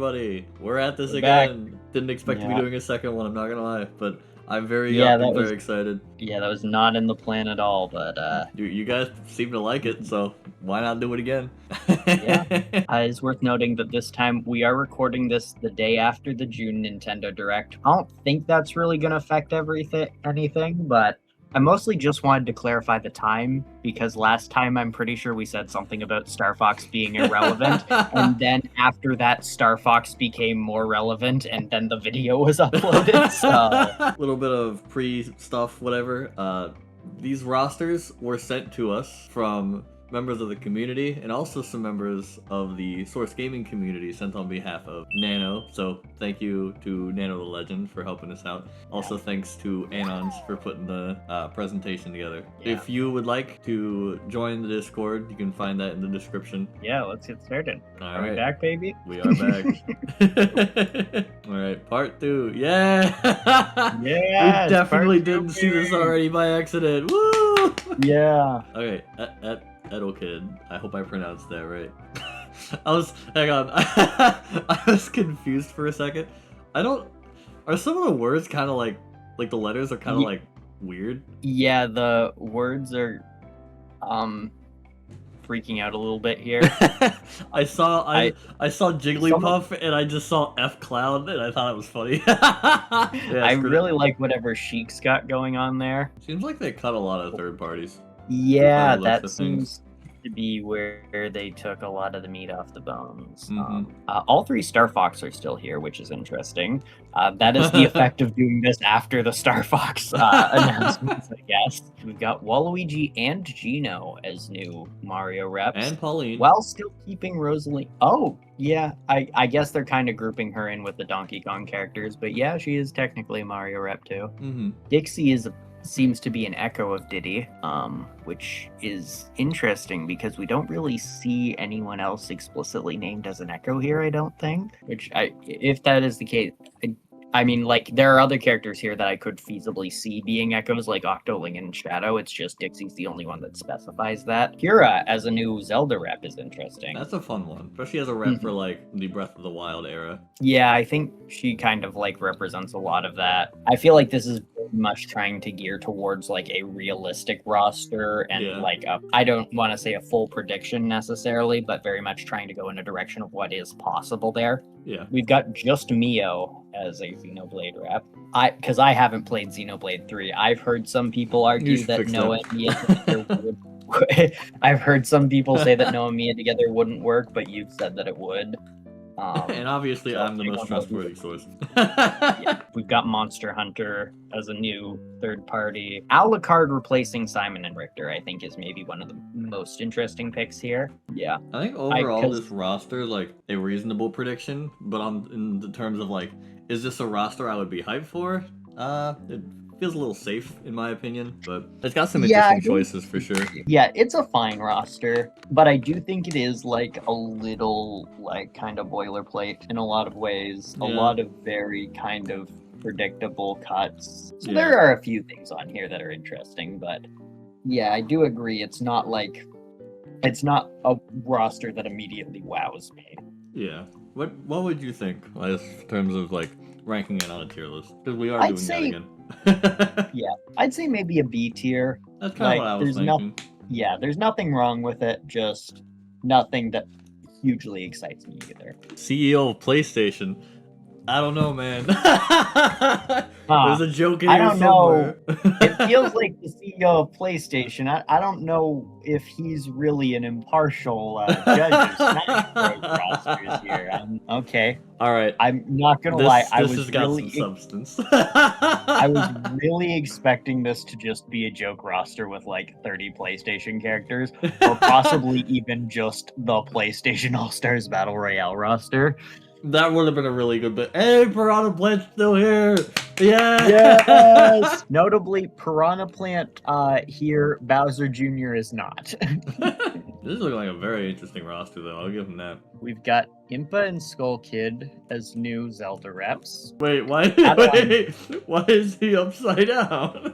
everybody. We're at this We're again. back. Didn't expect to be Yeah. doing a second one, I'm not gonna lie, but I'm very Yeah, up that and was- very excited. Yeah, that was not in the plan at all, but You guys seem to like it, so why not do it again? Yeah. It's worth noting that this time we are recording this the day after the June Nintendo Direct. I don't think that's really going to affect anything, but I mostly just wanted to clarify the time because last time I'm pretty sure we said something about Star Fox being irrelevant, and then after that Star Fox became more relevant, and then the video was uploaded. So A little bit of pre-stuff, whatever. These rosters were sent to us from members of the community and also some members of the Source Gaming community sent on behalf of Nano. So thank you to Nano the Legend for helping us out. Also thanks to Anons for putting the presentation together. Yeah. If you would like to join the Discord, you can find that in the description. yeah, let's get started. All We right. back, baby? We are back. All right, part 2. Yeah. Yeah, We definitely didn't see this already by accident. Woo! Yeah. Okay, Edo Kid. I hope I pronounced that right. Hang on. I was confused for a second. Are some of the words kind of like the letters are kind of like weird? Yeah, the words are freaking out a little bit here. I saw Jigglypuff and I just saw F Cloud and I thought it was funny. I really like whatever Sheik's got going on there. Seems like they cut a lot of third parties. Yeah, By the looks that of seems to be where they took a lot of the meat off the bones. Mhm. All 3 Star Fox are still here, which is interesting. That is the effect of doing this after the Star Fox announcements, I guess. We've got Waluigi and Gino as new Mario reps. And Pauline. While still keeping Rosalie. Oh, yeah. I guess they're kind of grouping her in with the Donkey Kong characters, but yeah, she is technically a Mario rep too. Mm-hmm. Dixie seems to be an echo of Diddy, which is interesting because we don't really see anyone else explicitly named as an echo here, I don't think. If that is the case, I mean, like, there are other characters here that I could feasibly see being echoes, like Octoling and Shadow. It's just Dixie's the only one that specifies that. Kira as a new Zelda rep is interesting. That's a fun one, especially as a rep for like the Breath of the Wild era. Yeah, I think she kind of like represents a lot of that. I feel like this is very much trying to gear towards like a realistic roster and like I don't want to say a full prediction necessarily, but very much trying to go in a direction of what is possible there. Yeah. We've got just Mio as a Xenoblade rep. Because I haven't played Xenoblade 3. I've heard some people argue that Noah and Mia together would. I've heard some people say that Noah and Mia together wouldn't work, but you've said that it would. And obviously, I'm the most trustworthy source. Yeah. We've got Monster Hunter as a new third party. Alucard replacing Simon and Richter, I think, is maybe one of the most interesting picks here. Yeah. I think overall, this roster is like a reasonable prediction, but in the terms of like, is this a roster I would be hyped for? It feels a little safe in my opinion, but it's got some interesting choices for sure. Yeah, it's a fine roster, but I do think it is like a little like kind of boilerplate in a lot of ways. A lot of very kind of predictable cuts. So there are a few things on here that are interesting, but yeah, I do agree it's not a roster that immediately wows me. Yeah. What would you think in terms of like ranking it on a tier list? Because we are doing that again. Yeah, I'd say maybe a B tier. That's kind of what I was thinking. There's nothing wrong with it, just nothing that hugely excites me either. CEO of PlayStation. I don't know, man. There's a joke in here somewhere. It feels like the CEO of PlayStation. I don't know if he's really an impartial judge of Smash Bros. Rosters here. Okay. All right. I'm not gonna lie. This has got some substance. I was really expecting this to just be a joke roster with like 30 PlayStation characters, or possibly even just the PlayStation All-Stars Battle Royale roster. That would have been a really good bit. Hey, Piranha Plant's still here! Yeah! Yes! Notably, Piranha Plant here, Bowser Jr. is not. This is looking like a very interesting roster, though. I'll give him that. We've got Impa and Skull Kid as new Zelda reps. Wait, why is he upside down?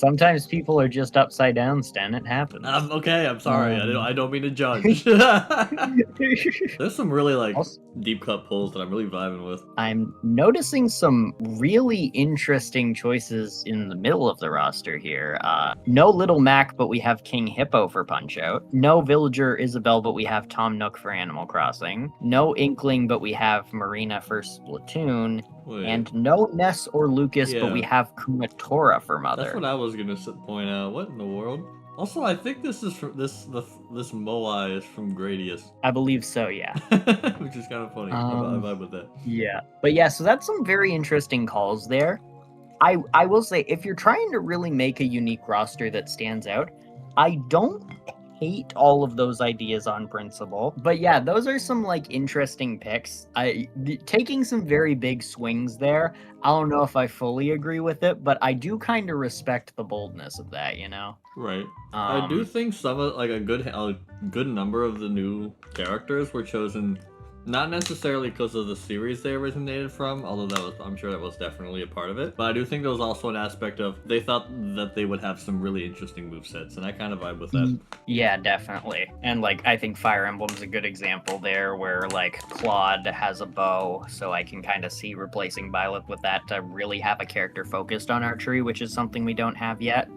Sometimes people are just upside down, Sten. It happens. Okay, I'm sorry. I don't mean to judge. There's some really like deep cut pulls that I'm really vibing with. I'm noticing some really interesting choices in the middle of the roster here. No Little Mac, but we have King Hippo for Punch Out. No Villager Isabel, but we have Tom Nook for Animal Crossing. No Inkling, but we have Marina for Splatoon. Wait. And no Ness or Lucas, but we have Kumatora for Mother. That's what I was gonna point out. What in the world? Also, I think this is from this Moai is from Gradius. I believe so, yeah. Which is kind of funny. I vibe with that. Yeah, but yeah, so that's some very interesting calls there. I will say, if you're trying to really make a unique roster that stands out, I don't hate all of those ideas on principle. But yeah, those are some like interesting picks. Taking some very big swings there. I don't know if I fully agree with it, but I do kind of respect the boldness of that, you know? Right. I do think some of like a good number of the new characters were chosen not necessarily because of the series they originated from, although I'm sure that was definitely a part of it. But I do think there was also an aspect of they thought that they would have some really interesting movesets, and I kind of vibe with that. Yeah, definitely. And like I think Fire Emblem's a good example there, where like Claude has a bow, so I can kind of see replacing Byleth with that to really have a character focused on archery, which is something we don't have yet.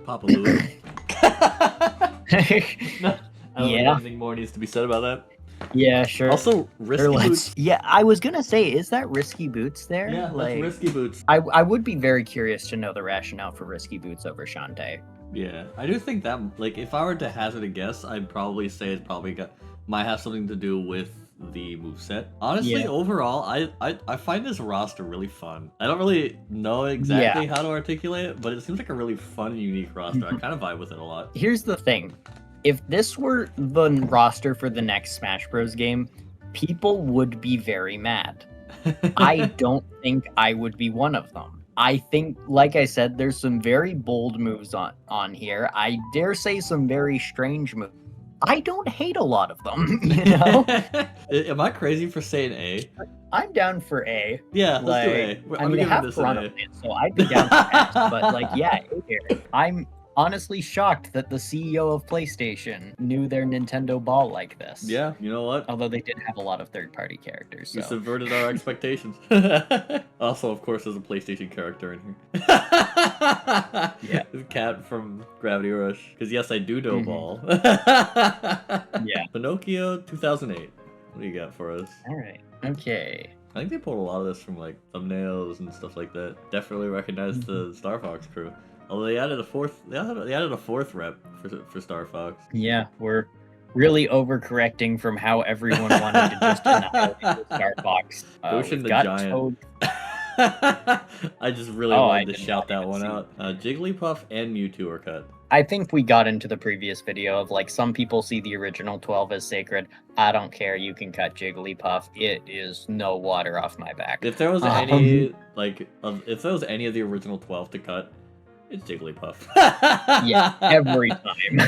Papa Louie. I don't think anything more needs to be said about that. Yeah, sure. Also, Risky Boots. Yeah, I was gonna say, is that Risky Boots there? Yeah, like, that's Risky Boots. I would be very curious to know the rationale for Risky Boots over Shantae. Yeah, I do think that, like, if I were to hazard a guess, I'd probably say it might have something to do with the moveset. Honestly, overall, I find this roster really fun. I don't really know exactly how to articulate it, but it seems like a really fun and unique roster. I kind of vibe with it a lot. Here's the thing. If this were the roster for the next Smash Bros. Game, people would be very mad. I don't think I would be one of them. I think, like I said, there's some very bold moves on here. I dare say some very strange moves. I don't hate a lot of them, you know? Am I crazy for saying A? I'm down for A. Yeah, let's do A. I mean, I have Piranha Plant, so I'd be down for S, but like, yeah, A here. I'm honestly shocked that the CEO of PlayStation knew their Nintendo ball like this. Yeah, you know what? Although they did have a lot of third-party characters. So. You subverted our expectations. Also, of course, there's a PlayStation character in here. Yeah. The cat from Gravity Rush. Because yes, I do know ball. Yeah. Pinocchio 2008. What do you got for us? All right. Okay. I think they pulled a lot of this from like thumbnails and stuff like that. Definitely recognize the Star Fox crew. Although they added a fourth rep for Star Fox. Yeah, we're really overcorrecting from how everyone wanted to just annihilate Star Fox. Goshen the Giant. I just really wanted to shout that one out. Jigglypuff and Mewtwo are cut. I think we got into the previous video of like some people see the original 12 as sacred. I don't care. You can cut Jigglypuff. It is no water off my back. If there was any of the original 12 to cut, it's Jigglypuff. Yeah, every time.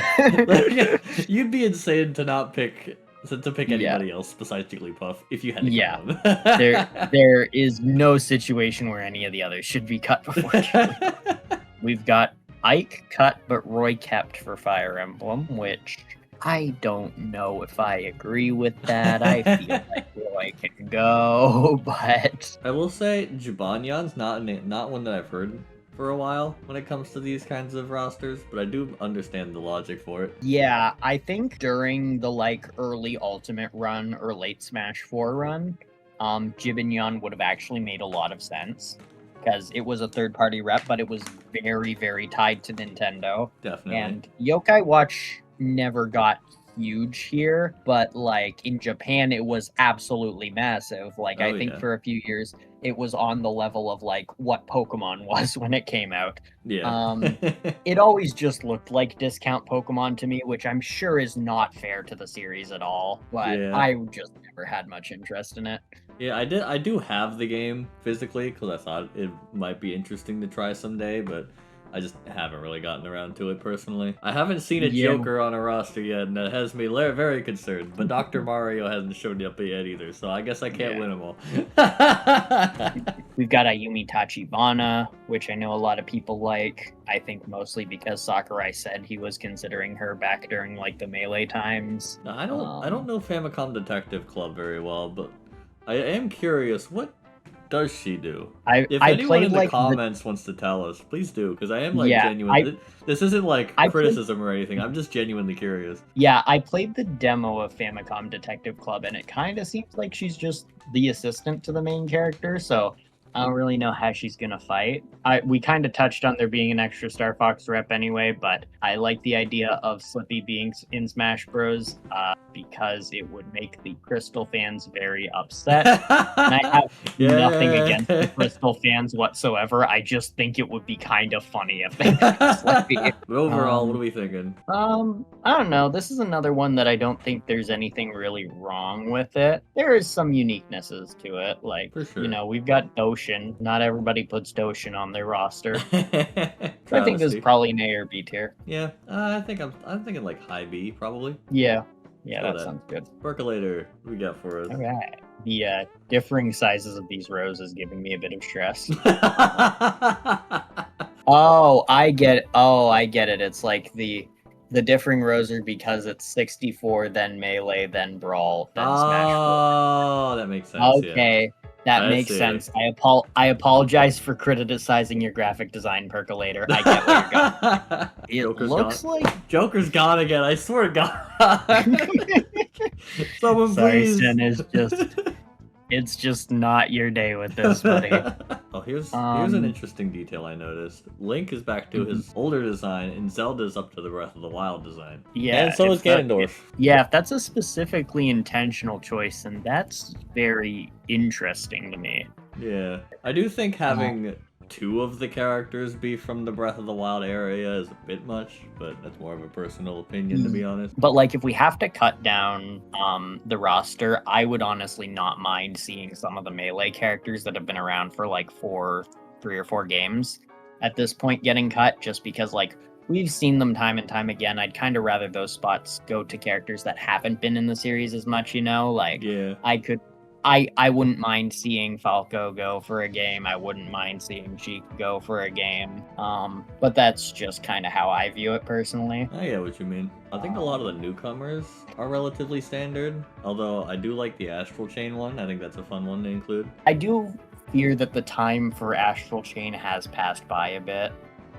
You'd be insane to not pick anybody else besides Jigglypuff if you had to cut one. there is no situation where any of the others should be cut before Jigglypuff. We've got Ike cut but Roy kept for Fire Emblem, which I don't know if I agree with that. I feel like Roy can go, but I will say Jibanyan's not one that I've heard for a while when it comes to these kinds of rosters, but I do understand the logic for it. Yeah, I think during the like early Ultimate run or late Smash 4 run, Jibanyan would have actually made a lot of sense because it was a third-party rep, but it was very, very tied to Nintendo. Definitely. And Yokai Watch never got huge here, but like in Japan it was absolutely massive. Like I think for a few years it was on the level of like what Pokemon was when it came out. Yeah. It always just looked like discount Pokemon to me, which I'm sure is not fair to the series at all, but I just never had much interest in it. Yeah, I do have the game physically because I thought it might be interesting to try someday, but I just haven't really gotten around to it personally. I haven't seen a Yeah. Joker on a roster yet, and that has me very concerned. But Dr. Mario hasn't showed up yet either, so I guess I can't Yeah. win them all. We've got Ayumi Tachibana, which I know a lot of people like. I think mostly because Sakurai said he was considering her back during like the Melee times. Now, I don't know Famicom Detective Club very well, but I am curious, what does she do? If I anyone played in the like comments wants to tell us, please do, because I am like Yeah, genuine. This isn't like I played- criticism or anything. I'm just genuinely curious. Yeah, I played the demo of Famicom Detective Club, and it kind of seems like she's just the assistant to the main character, so I don't really know how she's gonna fight. We kind of touched on there being an extra Star Fox rep anyway, but I like the idea of Slippy being in Smash Bros. Because it would make the Crystal fans very upset. And I have nothing against the Crystal fans whatsoever. I just think it would be kind of funny if they took Slippy. But overall, what are we thinking? I don't know. This is another one that I don't think there's anything really wrong with it. There is some uniquenesses to it. Like, For sure. you know, we've got Doshin. Not everybody puts Doshin on their roster. I think this is probably an A or B tier. Yeah, I'm thinking like high B probably. Yeah, Let's that go sounds good. Percolator, what we got for us? All right. The differing sizes of these rows is giving me a bit of stress. Oh, I get it. It's like the differing rows are because it's 64, then Melee, then Brawl, then Smash Bros. Oh, that makes sense. Okay, that I makes see. sense. I apologize for criticizing your graphic design, Percolator. I get where you're going. It looks like Joker's gone again. I swear to God. Someone Sorry, please. Sten, it's just not your day with this, buddy. Oh, here's an interesting detail I noticed. Link is back to his older design, and Zelda's up to the Breath of the Wild design. Yeah, And so is Ganondorf. If that's a specifically intentional choice, then that's very interesting to me. Yeah. I do think having two of the characters be from the Breath of the Wild area is a bit much, but that's more of a personal opinion, to be honest. But like, if we have to cut down the roster, I would honestly not mind seeing some of the Melee characters that have been around for like 3 or 4 games at this point getting cut, just because like we've seen them time and time again. I'd kind of rather those spots go to characters that haven't been in the series as much, you know? Like, Yeah. I wouldn't mind seeing Falco go for a game. I wouldn't mind seeing Sheik go for a game. But that's just kind of how I view it personally. I get what you mean. I think a lot of the newcomers are relatively standard, although I do like the Astral Chain one. I think that's a fun one to include. I do fear that the time for Astral Chain has passed by a bit.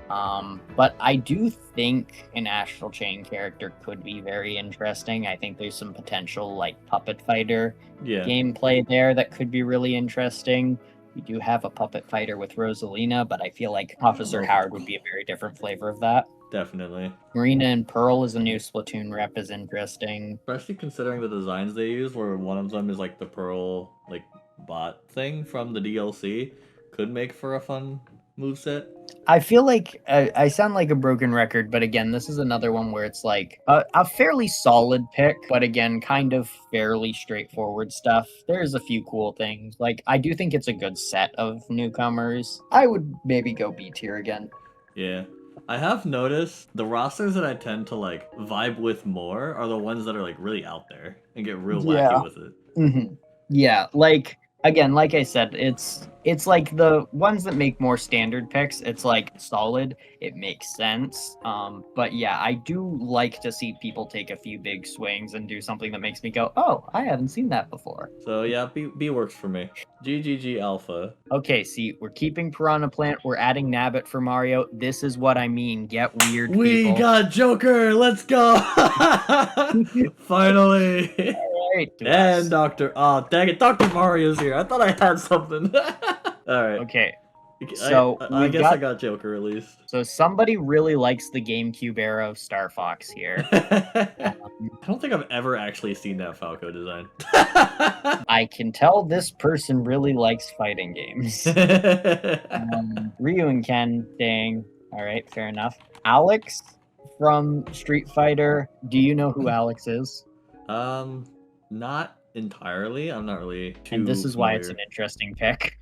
But I do think an Astral Chain character could be very interesting. I think there's some potential like puppet fighter gameplay there that could be really interesting. We do have a puppet fighter with Rosalina, but I feel like Officer Howard would be a very different flavor of that. Definitely. Marina and Pearl as a new Splatoon rep is interesting. Especially considering the designs they use, where one of them is like the Pearl like bot thing from the DLC, could make for a fun moveset. I feel like I sound like a broken record, but again, this is another one where it's like a fairly solid pick, but again, kind of fairly straightforward stuff. There's a few cool things. Like, I do think it's a good set of newcomers. I would maybe go B tier again. Yeah. I have noticed the rosters that I tend to like vibe with more are the ones that are like really out there and get real wacky with it. Mm-hmm. Yeah, like, again, like I said, it's like the ones that make more standard picks. It's like solid, it makes sense. But yeah, I do like to see people take a few big swings and do something that makes me go, oh, I haven't seen that before. So yeah, B works for me. GGG Alpha. Okay, see, we're keeping Piranha Plant, we're adding Nabbit for Mario. This is what I mean. Get weird, people. We got Joker. Let's go. Finally. Right, and Dr. Oh, dang it. Dr. Mario's here. I thought I had something. All right. Okay. So I guess I got Joker at least. So somebody really likes the GameCube era of Star Fox here. I don't think I've ever actually seen that Falco design. I can tell this person really likes fighting games. Ryu and Ken, dang. All right, fair enough. Alex from Street Fighter. Do you know who Alex is? Not entirely. I'm not really too And this is why familiar. it's an interesting pick.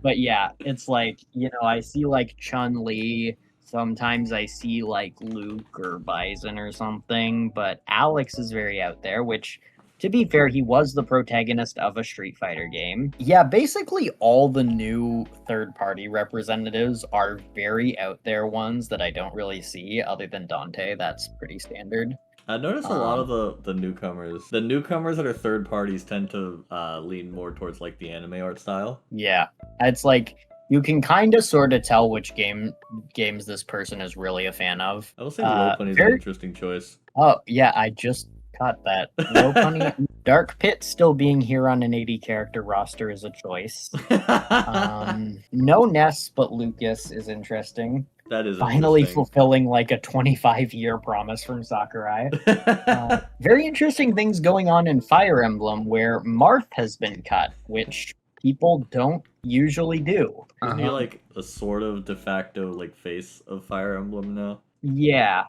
But yeah, it's like, I see like Chun-Li. Sometimes I see like Luke or Bison or something, but Alex is very out there, which, to be fair, he was the protagonist of a Street Fighter game. Yeah, basically all the new third-party representatives are very out there ones that I don't really see, other than Dante. That's pretty standard. I noticed a lot of the newcomers. The newcomers that are third parties tend to lean more towards like the anime art style. Yeah, it's like you can kind of sort of tell which games this person is really a fan of. I will say Low Bunny is an interesting choice. Oh yeah, I just caught that. Low Bunny, Dark Pit still being here on an 80 character roster is a choice. No Ness, but Lucas is interesting. That is finally fulfilling like a 25-year promise from Sakurai. Very interesting things going on in Fire Emblem where Marth has been cut, which people don't usually do. Isn't he like a sort of de facto like face of Fire Emblem now? Yeah.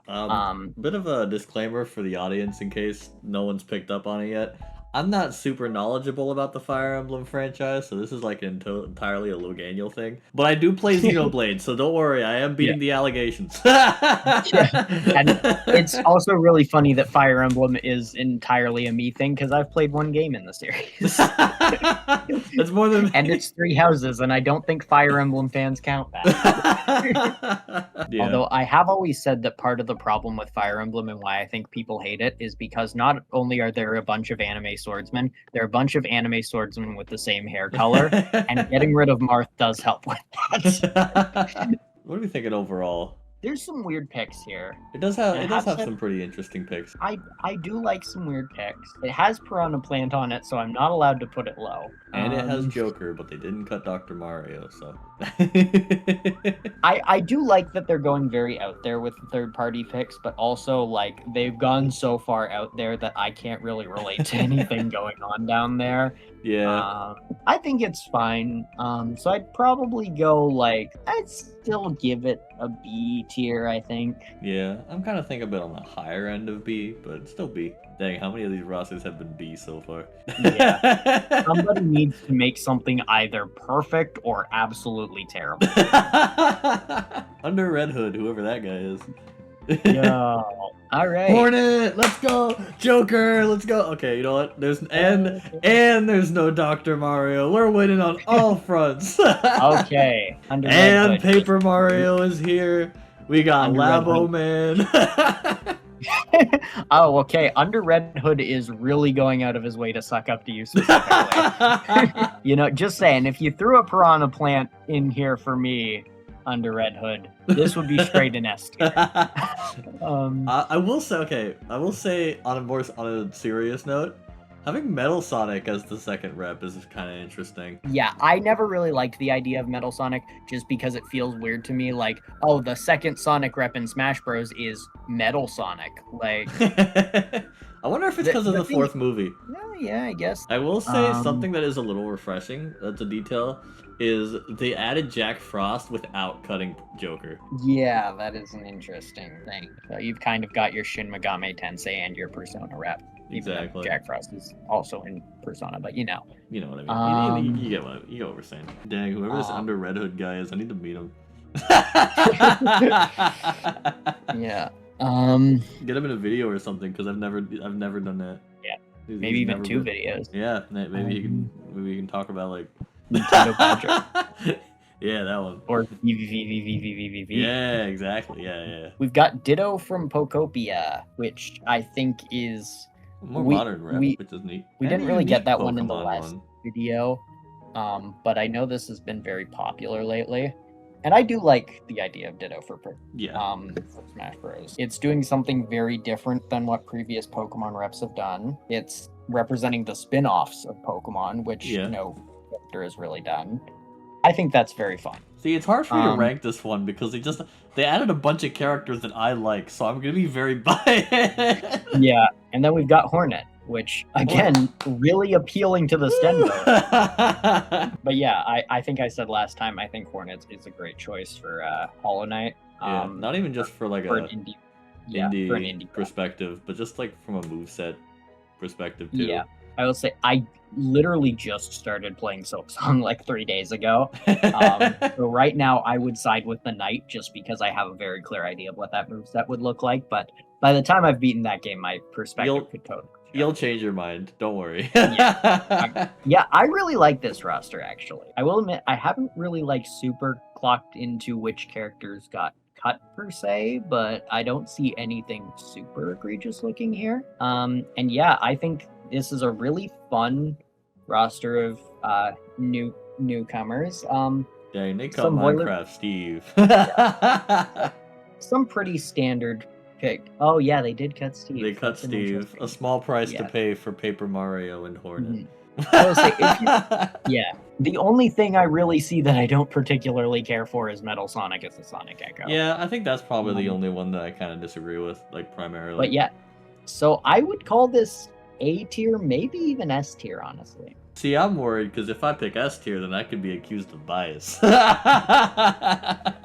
Bit of a disclaimer for the audience in case no one's picked up on it yet. I'm not super knowledgeable about the Fire Emblem franchise, so this is like entirely a Loganiel thing. But I do play Xenoblade, so don't worry, I am beating the allegations. And it's also really funny that Fire Emblem is entirely a me thing, because I've played one game in the series. That's more than and it's 3 houses, and I don't think Fire Emblem fans count that. Although I have always said that part of the problem with Fire Emblem and why I think people hate it is because not only are there a bunch of anime swordsmen, there are a bunch of anime swordsmen with the same hair color, and getting rid of Marth does help with that. What are we thinking overall? There's some weird picks here. It does have some pretty interesting picks. I do like some weird picks. It has Piranha Plant on it, so I'm not allowed to put it low. And it has Joker, but they didn't cut Dr. Mario, so. I do like that they're going very out there with the third-party picks, but also like they've gone so far out there that I can't really relate to anything going on down there. Yeah. I think it's fine. So I'd probably go like, I'd still give it a B tier, I think. Yeah, I'm kind of thinking a bit on the higher end of B, but still B. Dang, how many of these rosters have been B so far? Yeah. Somebody needs to make something either perfect or absolutely terrible. Under Red Hood, whoever that guy is. Yeah. All right. Hornet, let's go. Joker, let's go. Okay, you know what? There's there's no Dr. Mario. We're winning on all fronts. Okay. Under and Red Hood. Paper Mario is here. We got Under Labo Man. Oh, okay. Under Red Hood is really going out of his way to suck up to you specifically. Just saying, if you threw a Piranha Plant in here for me, Under Red Hood, this would be straight in S tier. I will say on a serious note, having Metal Sonic as the second rep is kind of interesting. Yeah, I never really liked the idea of Metal Sonic just because it feels weird to me. Like, oh, the second Sonic rep in Smash Bros. Is Metal Sonic. Like, I wonder if it's because of the fourth movie. Yeah, I guess. I will say something that is a little refreshing, that's a detail, is they added Jack Frost without cutting Joker. Yeah, that is an interesting thing. So you've kind of got your Shin Megami Tensei and your Persona rep. Exactly. Jack Frost is also in Persona, but you know. You know what I mean. You get what we're saying. Dang, whoever this Under Red Hood guy is, I need to meet him. Yeah. Get him in a video or something, because I've never done that. Yeah. Maybe even 2 videos. Yeah, maybe we can talk about like Nintendo Patrick. Yeah, that one. Or VVVVVVVV. Yeah, exactly. Yeah. We've got Ditto from Pokopia, which I think is more modern rap, which is neat. We didn't really get that one in the last video, but I know this has been very popular lately. And I do like the idea of Ditto for Smash Bros. It's doing something very different than what previous Pokemon reps have done. It's representing the spin-offs of Pokemon, which no character has really done. I think that's very fun. See, it's hard for me to rank this one because they added a bunch of characters that I like, so I'm gonna be very biased. Yeah, and then we've got Hornet, which again really appealing to the Sten vote. But yeah, I think I said last time I think Hornet is a great choice for Hollow Knight. Yeah, not even just for like for an indie perspective, but just like from a moveset perspective too. Yeah. I will say I literally just started playing Silksong like 3 days ago. So right now I would side with the Knight just because I have a very clear idea of what that moveset would look like. But by the time I've beaten that game, my perspective could totally change. You'll change your mind. Don't worry. Yeah, I really like this roster, actually. I will admit, I haven't really, like, super clocked into which characters got cut, per se, but I don't see anything super egregious looking here. And yeah, I think this is a really fun roster of newcomers. Dang, they cut some Minecraft Steve. Some pretty standard pick. Oh yeah, they did cut Steve. They cut Steve. A small price to pay for Paper Mario and Hornet. I will say, yeah. The only thing I really see that I don't particularly care for is Metal Sonic as a Sonic Echo. Yeah, I think that's probably the only one that I kind of disagree with, like, primarily. But yeah, so I would call this A tier, maybe even S tier, honestly. See, I'm worried because if I pick S tier, then I could be accused of bias.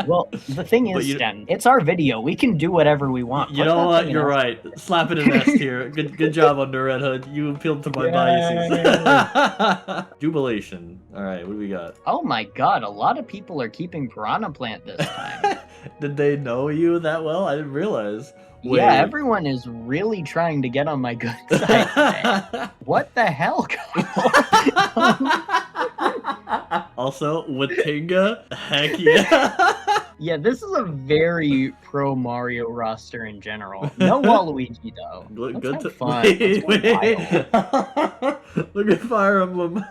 Well, the thing is, Sten, it's our video. We can do whatever we want. You know what? You're right. Slap it in S tier. Good job, Under Red Hood. You appealed to my biases. Jubilation. All right, what do we got? Oh my god, a lot of people are keeping Piranha Plant this time. Did they know you that well? I didn't realize. Wait. Yeah, everyone is really trying to get on my good side today. What the hell? Also, Watinga, heck yeah. Yeah, this is a very pro Mario roster in general. No Waluigi though. Let's have fun. Look at Fire Emblem.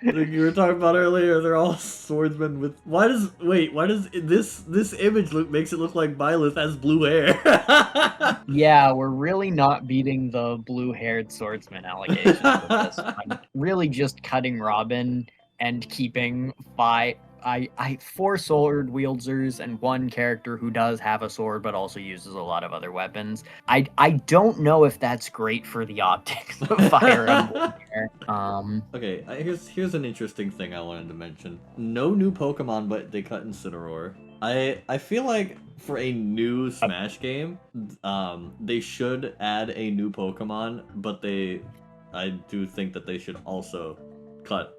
Like you were talking about earlier, they're all swordsmen with. Why does this image makes it look like Byleth has blue hair? Yeah, we're really not beating the blue-haired swordsman allegations with this one. Really just cutting Robin and keeping four sword wielders and one character who does have a sword but also uses a lot of other weapons. I don't know if that's great for the optics of Fire Emblem here. Okay, here's an interesting thing I wanted to mention. No new Pokemon, but they cut Incineroar. I feel like for a new Smash game, they should add a new Pokemon, but I do think that they should also cut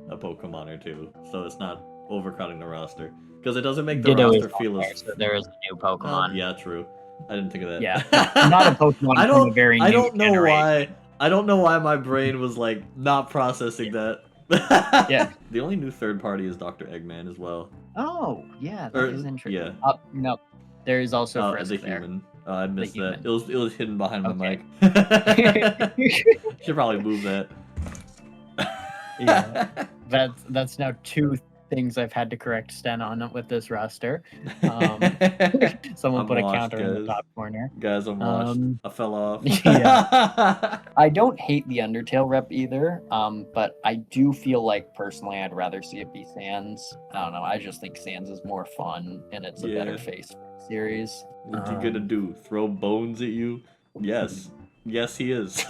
a Pokemon or two, so it's not overcrowding the roster, because it doesn't make the roster feel as. So there is a new Pokemon. Yeah, true. I didn't think of that. Yeah, not a Pokemon from a very new generation. I don't know why my brain was like not processing that. Yeah. The only new third party is Dr. Eggman as well. Oh, yeah, that is interesting. Yeah. No, there is also Frisk the there. human. I missed that. It was hidden behind my mic. Should probably move that. Yeah, that's now two things I've had to correct Sten on with this roster. Someone put a counter in the top corner. Guys, I'm washed. I fell off. Yeah. I don't hate the Undertale rep either, but I do feel like personally I'd rather see it be Sans. I don't know. I just think Sans is more fun and it's a better face for the series. What's he gonna do? Throw bones at you? Yes. Yes, he is.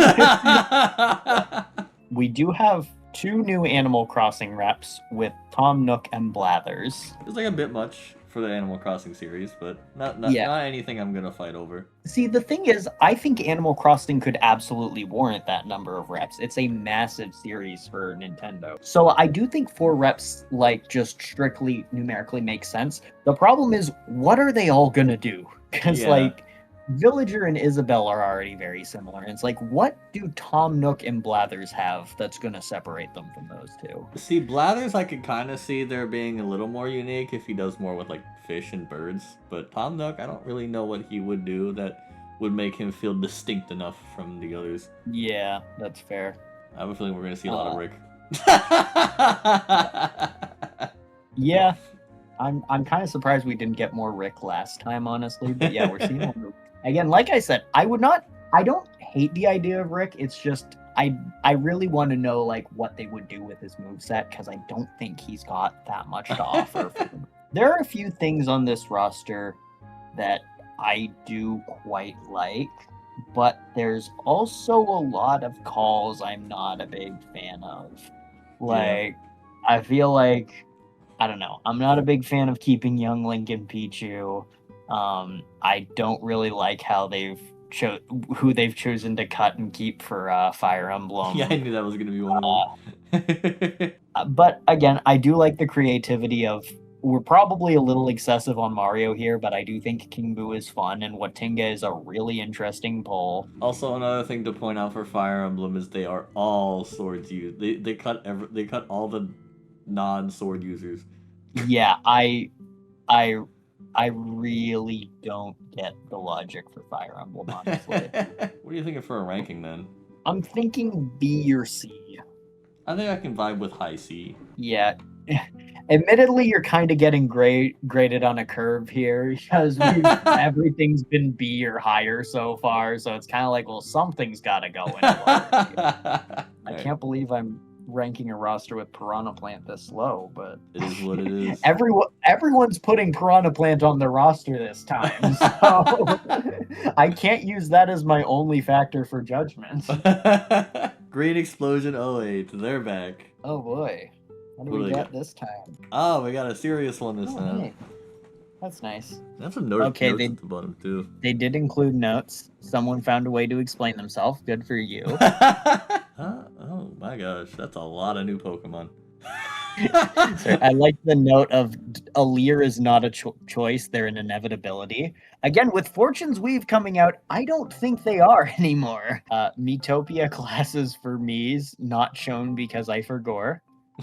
We do have 2 new Animal Crossing reps with Tom Nook and Blathers. It's like a bit much for the Animal Crossing series, but not anything I'm gonna fight over. See, the thing is, I think Animal Crossing could absolutely warrant that number of reps. It's a massive series for Nintendo. So I do think 4 reps, like, just strictly numerically make sense. The problem is, what are they all gonna do? Because, like, Villager and Isabelle are already very similar. And it's like, what do Tom Nook and Blathers have that's going to separate them from those two? See, Blathers, I could kind of see there being a little more unique if he does more with, like, fish and birds. But Tom Nook, I don't really know what he would do that would make him feel distinct enough from the others. Yeah, that's fair. I have a feeling we're going to see a lot of Rick. Yeah. I'm kind of surprised we didn't get more Rick last time, honestly. But yeah, we're seeing more. Again, like I said, I don't hate the idea of Rick. It's just, I really want to know, like, what they would do with his moveset, because I don't think he's got that much to offer. There are a few things on this roster that I do quite like, but there's also a lot of calls I'm not a big fan of. Like, I feel like, I don't know, I'm not a big fan of keeping young Link and Pichu. I don't really like how they've who they've chosen to cut and keep for Fire Emblem. Yeah, I knew that was gonna be one of them. But again, I do like the creativity of. We're probably a little excessive on Mario here, but I do think King Boo is fun, and Watinga is a really interesting pull. Also, another thing to point out for Fire Emblem is they are all swords used. They cut all the non-sword users. Yeah, I really don't get the logic for Fire Emblem, honestly. What are you thinking for a ranking then? I'm thinking B or C. I think I can vibe with high C. Yeah. Admittedly, you're kind of getting graded on a curve here because everything's been B or higher so far. So it's kind of like, well, something's got to go in. I can't believe I'm ranking a roster with Piranha Plant this low, but it is what it is. Everyone's putting Piranha Plant on their roster this time, so I can't use that as my only factor for judgment. Green Explosion 08, they're back. Oh boy. What do we got this time? Oh, we got a serious one this time. Nice. That's nice. That's a note at the bottom too. They did include notes. Someone found a way to explain themselves. Good for you. Oh my gosh, that's a lot of new Pokemon. I like the note of Aleer is not a choice, they're an inevitability. Again, with Fortune's Weave coming out, I don't think they are anymore. Metopia classes for Mies, not shown because I forgot.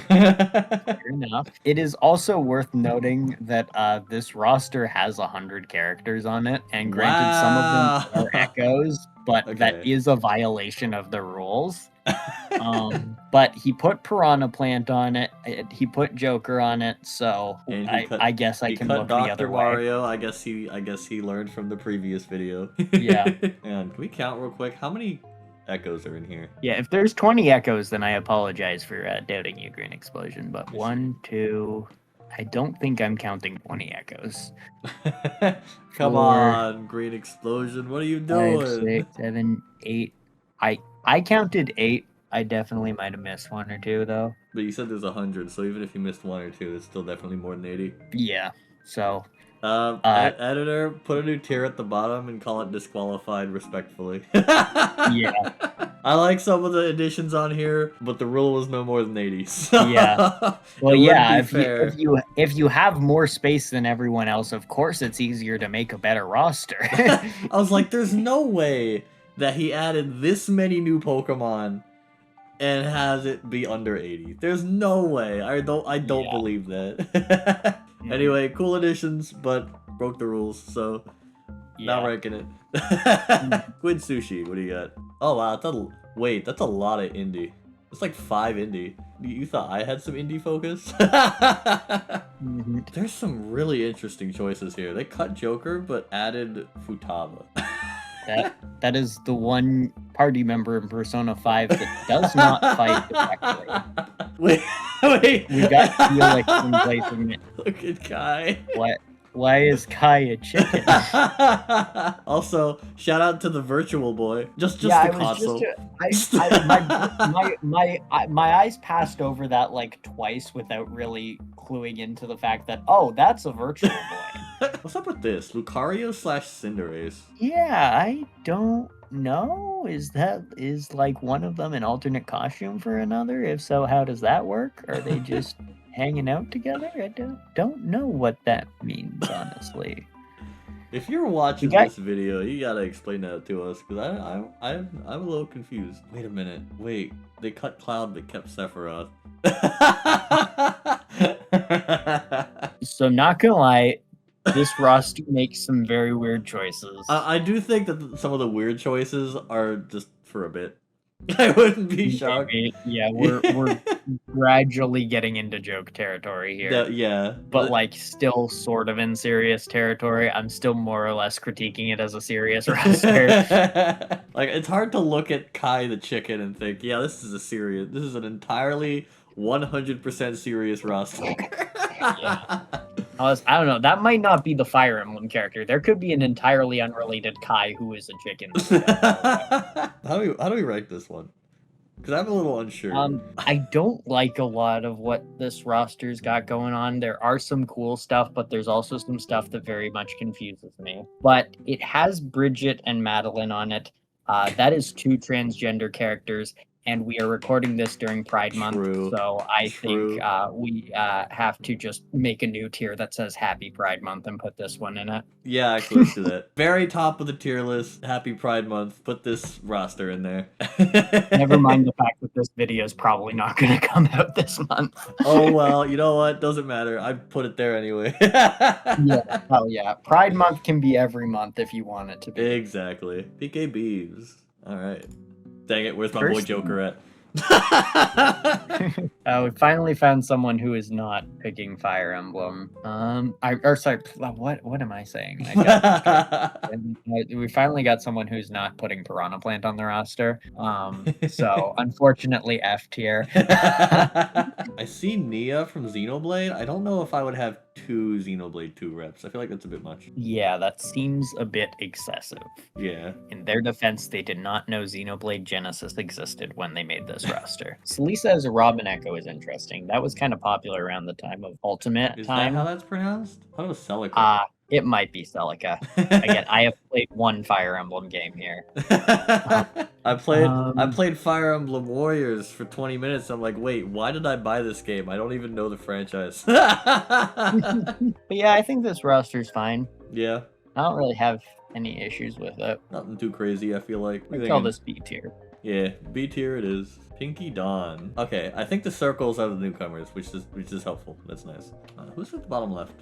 Fair enough. It is also worth noting that this roster has 100 characters on it, and granted, some of them are echoes, but that is a violation of the rules. But he put Piranha Plant on it. He put Joker on it, so I guess I can look the other way. Mario. I guess he learned from the previous video. Yeah. And can we count real quick? How many echoes are in here? Yeah, if there's 20 echoes, then I apologize for doubting you, Green Explosion. But 1, 2, I don't think I'm counting 20 echoes. Come on, Green Explosion, what are you doing? 5, 6, 7, 8. I counted 8. I definitely might have missed 1 or 2 though. But you said there's 100, so even if you missed 1 or 2, it's still definitely more than 80. Yeah. So. Editor, put a new tier at the bottom and call it disqualified respectfully. Yeah. I like some of the additions on here, but the rule was no more than 80. So yeah. Well, yeah. If you have more space than everyone else, of course it's easier to make a better roster. I was like, there's no way that he added this many new Pokemon and has it be under 80. There's no way. I don't believe that. Anyway, cool additions, but broke the rules, so not ranking it. Squid Sushi, what do you got? Oh wow, that's a lot of indie. It's like 5 indie. You thought I had some indie focus? There's some really interesting choices here. They cut Joker, but added Futaba. That is the one party member in Persona 5 that does not fight directly. Wait. We got Felix in place of it. Look at Kai. Why is Kai a chicken? Also, shout out to the virtual boy. Just the console. My eyes passed over that like twice without really cluing into the fact that, oh, that's a virtual boy. What's up with this? Lucario / Cinderace. Yeah, I don't know. Is like one of them an alternate costume for another? If so, how does that work? Are they just hanging out together? I don't know what that means, honestly. If you're watching this video, you gotta explain that to us, because I'm a little confused. Wait a minute. Wait, they cut Cloud but kept Sephiroth. So not gonna lie, this roster makes some very weird choices. I do think that some of the weird choices are just for a bit. I wouldn't be shocked. Yeah, we're gradually getting into joke territory here. Yeah. But like still sort of in serious territory. I'm still more or less critiquing it as a serious roster. Like, it's hard to look at Kai the chicken and think, yeah, this is an entirely 100% serious roster. Yeah. I don't know. That might not be the Fire Emblem character. There could be an entirely unrelated Kai who is a chicken. How do we rank this one? Because I'm a little unsure. I don't like a lot of what this roster's got going on. There are some cool stuff, but there's also some stuff that very much confuses me. But it has Bridget and Madeline on it. That is 2 transgender characters, and we are recording this during Pride True. Month, so I True. think we have to just make a new tier that says Happy Pride Month and put this one in it. Yeah, actually, let's do that. Very top of the tier list. Happy Pride Month. Put this roster in there. Never mind the fact that this video is probably not going to come out this month. Oh, well, you know what? Doesn't matter. I put it there anyway. Yeah, hell yeah. Pride Month can be every month if you want it to be. Exactly. PK Beeves. All right. Dang it, where's my boy First- Joker at? We finally found someone who is not picking Fire Emblem. What am I saying? We finally got someone who's not putting Piranha Plant on the roster. So unfortunately, F tier. I see Nia from Xenoblade. I don't know if I would have 2 Xenoblade 2 reps. I feel like that's a bit much. Yeah, that seems a bit excessive. Yeah. In their defense, they did not know Xenoblade Genesis existed when they made this roster. Selisa as a Robin Echo is interesting. That was kind of popular around the time of Ultimate Is time. that how that's pronounced? I thought it was Celica. It might be Celica. Again, I have played one Fire Emblem game here. I played Fire Emblem Warriors for 20 minutes. I'm like, wait, why did I buy this game? I don't even know the franchise. But yeah, I think this roster's fine. Yeah, I don't really have any issues with it. nothing too crazy, I feel like. I call this B tier. Yeah, B tier it is. Pinky Dawn. Okay, I think the circles are the newcomers, which is helpful. That's nice. Who's at the bottom left?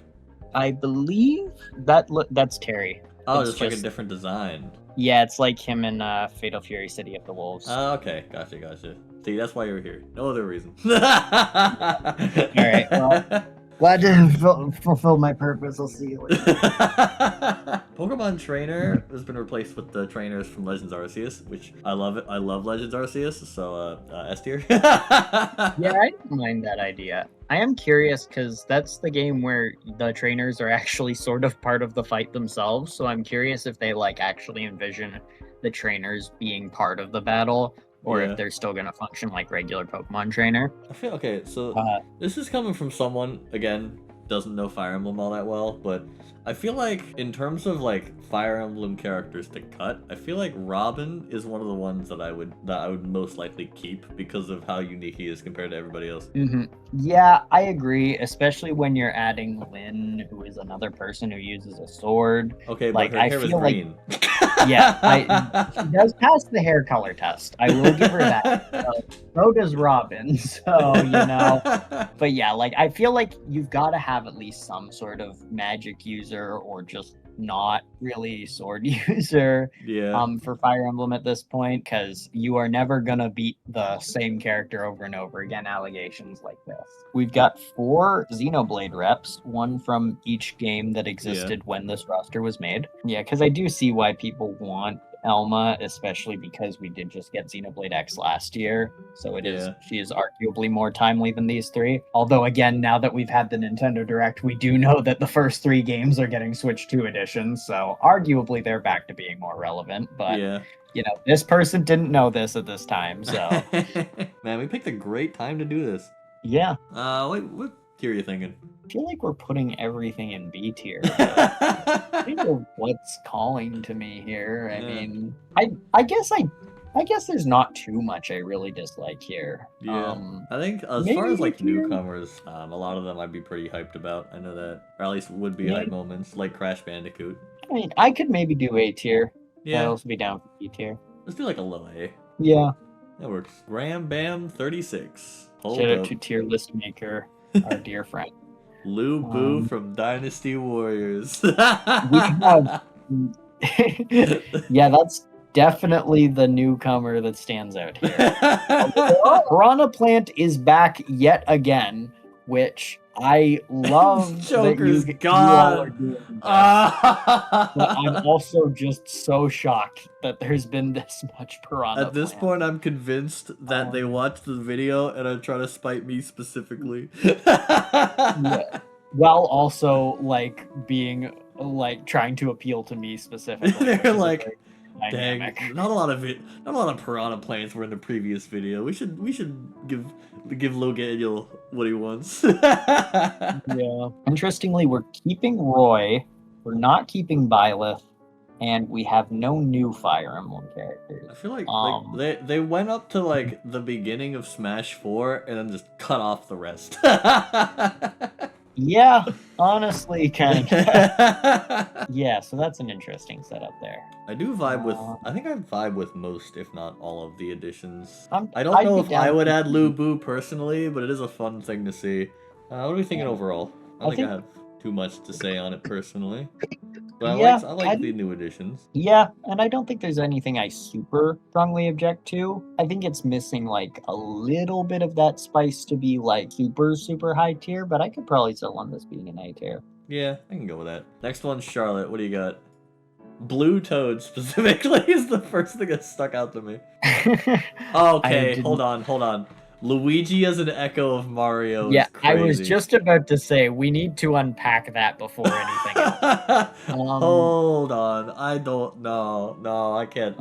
I believe that's Terry. Oh, It's just like a different design. Yeah, it's like him in Fatal Fury City of the Wolves. Okay, gotcha. See, that's why you're here. No other reason. Alright, well, glad to fulfill my purpose. I'll see you later. Pokemon Trainer has been replaced with the trainers from Legends Arceus, which I love it. I love Legends Arceus, so S tier. Yeah, I don't mind that idea. I am curious because that's the game where the trainers are actually sort of part of the fight themselves. So I'm curious if they like actually envision the trainers being part of the battle, or Yeah. if they're still gonna function like regular Pokemon trainer. I feel okay. So Uh, this is coming from someone again doesn't know Fire Emblem all that well, but I feel like in terms of like Fire Emblem characters to cut, I feel like Robin is one of the ones that I would most likely keep because of how unique he is compared to everybody else. Yeah, I agree, especially when you're adding Lynn, who is another person who uses a sword. Okay, Like, but her I hair is feel like- green. Yeah, she does pass the hair color test. I will give her that. So does Robin, so you know. But yeah, like I feel like you've got to have at least some sort of magic user or just not really sword user Yeah. for Fire Emblem at this point, because you are never gonna beat the same character over and over again. Allegations like this. We've got 4 Xenoblade reps, one from each game that existed when this roster was made. Yeah, because I do see why people want Elma, especially because we did just get Xenoblade X last year, so she is arguably more timely than these 3. Although again, now that we've had the Nintendo Direct, we do know that the first 3 games are getting Switch 2 editions, so arguably they're back to being more relevant. But Yeah. you know, this person didn't know this at this time, so Man, we picked a great time to do this. yeah. Wait, what tier are you thinking? I feel like we're putting everything in B tier. I don't know what's calling to me here. I mean, I guess there's not too much I really dislike here. Yeah. I think as maybe far as like tier? newcomers, a lot of them I'd be pretty hyped about. I know that, or at least would be Yeah. hype moments like Crash Bandicoot. I mean, I could maybe do A tier. I'd Yeah, also be down for B tier. let's do like a low A. Yeah. That works. Ram Bam 36. Hold Shout up. out to tier list maker, our dear friend. Lou Boo Um, from Dynasty Warriors. We have, yeah, that's definitely the newcomer that stands out here. Piranha Plant is back yet again, which I love. Joker's that you all are gone. doing this. But I'm also just so shocked that there's been this much Piranha At this Plant. point, I'm convinced that they watched the video and are trying to spite me specifically. Yeah. While also like being like trying to appeal to me specifically. They're which is a like, very- dynamic. Dang, not a lot of Piranha Plants were in the previous video. We should give Loganiel what he wants. Yeah. Interestingly, we're keeping Roy, we're not keeping Byleth, and we have no new Fire Emblem characters. I feel like they went up to like the beginning of Smash 4 and then just cut off the rest. Yeah, honestly, kind of. Yeah, so that's an interesting setup there. I do vibe with. I think I vibe with most, if not all, of the additions. I'd I don't know be if down I would for- add Lu Bu personally, but it is a fun thing to see. What are we thinking overall? I don't think I have too much to say on it personally. But Yeah, I like the new additions. Yeah, and I don't think there's anything I super strongly object to. I think it's missing like a little bit of that spice to be like super high tier, but I could probably sell on this being an A tier. Yeah, I can go with that. Next one's Charlotte. What do you got? Blue Toad specifically is the first thing that stuck out to me. Okay, hold on. Luigi as an echo of Mario is crazy. I was just about to say we need to unpack that before anything else. Hold on, I don't know. No, I can't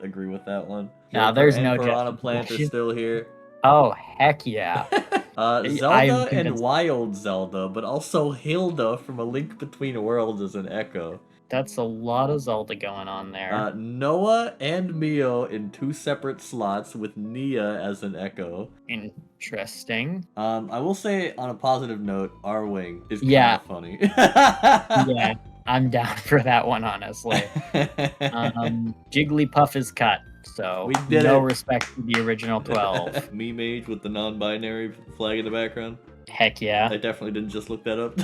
agree with that one. No, there's no Piranha Plant are still here. Oh heck yeah! Zelda and Wild Zelda, but also Hilda from A Link Between Worlds as an echo. That's a lot of Zelda going on there. Noah and Mio in 2 separate slots with Nia as an echo. Interesting. I will say on a positive note, R-Wing is kind of funny. Yeah, I'm down for that one, honestly. Jigglypuff is cut, so no respect to the original 12. Me Mage with the non-binary flag in the background. Heck yeah. I definitely didn't just look that up.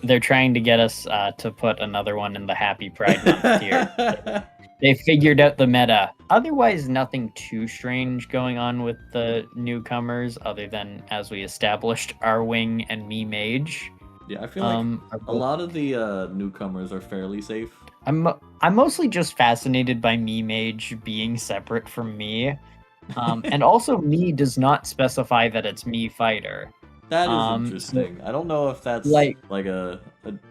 They're trying to get us to put another one in the Happy Pride Month tier. They figured out the meta. Otherwise, nothing too strange going on with the newcomers, other than, as we established, R-Wing and Me Mage. Yeah, I feel like a lot of the newcomers are fairly safe. I'm mostly just fascinated by Me Mage being separate from me. And also, me does not specify that it's me fighter. That is interesting. I don't know if that's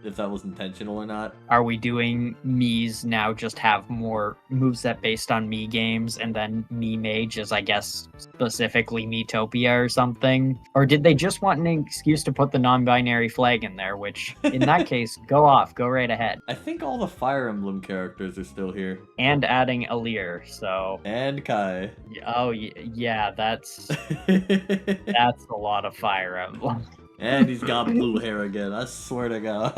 if that was intentional or not. Are we doing Mii's now just have more moveset based on Mii games, and then Mii Mage is, I guess, specifically Miitopia or something? Or did they just want an excuse to put the non-binary flag in there, which, in that case, go right ahead. I think all the Fire Emblem characters are still here. And adding Alir, so... And Kai. Oh, yeah, that's a lot of Fire Emblem. And he's got blue hair again. I swear to God.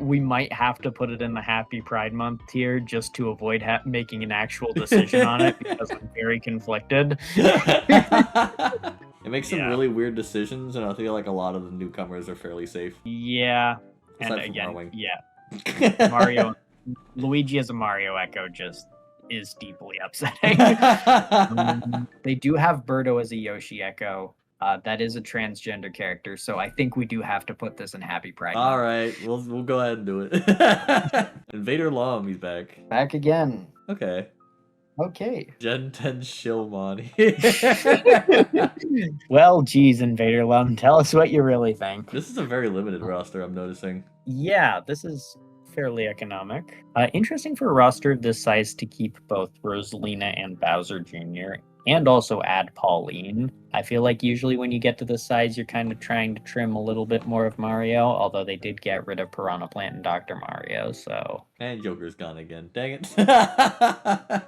We might have to put it in the Happy Pride Month tier just to avoid making an actual decision on it, because I'm very conflicted. It makes some really weird decisions, and I feel like a lot of the newcomers are fairly safe. Yeah, and again, Mario, Luigi as a Mario Echo just is deeply upsetting. They do have Birdo as a Yoshi Echo. That is a transgender character, so I think we do have to put this in Happy Pride. All right, we'll go ahead and do it. Invader Lom, he's back. Back again. Okay. Gen 10 Shilmon. Well, geez, Invader Lom, tell us what you really think. This is a very limited roster, I'm noticing. Yeah, this is fairly economic. Interesting for a roster of this size to keep both Rosalina and Bowser Jr., and also add Pauline. I feel like usually when you get to this size, you're kind of trying to trim a little bit more of Mario, although they did get rid of Piranha Plant and Dr. Mario, so... And Joker's gone again. Dang it.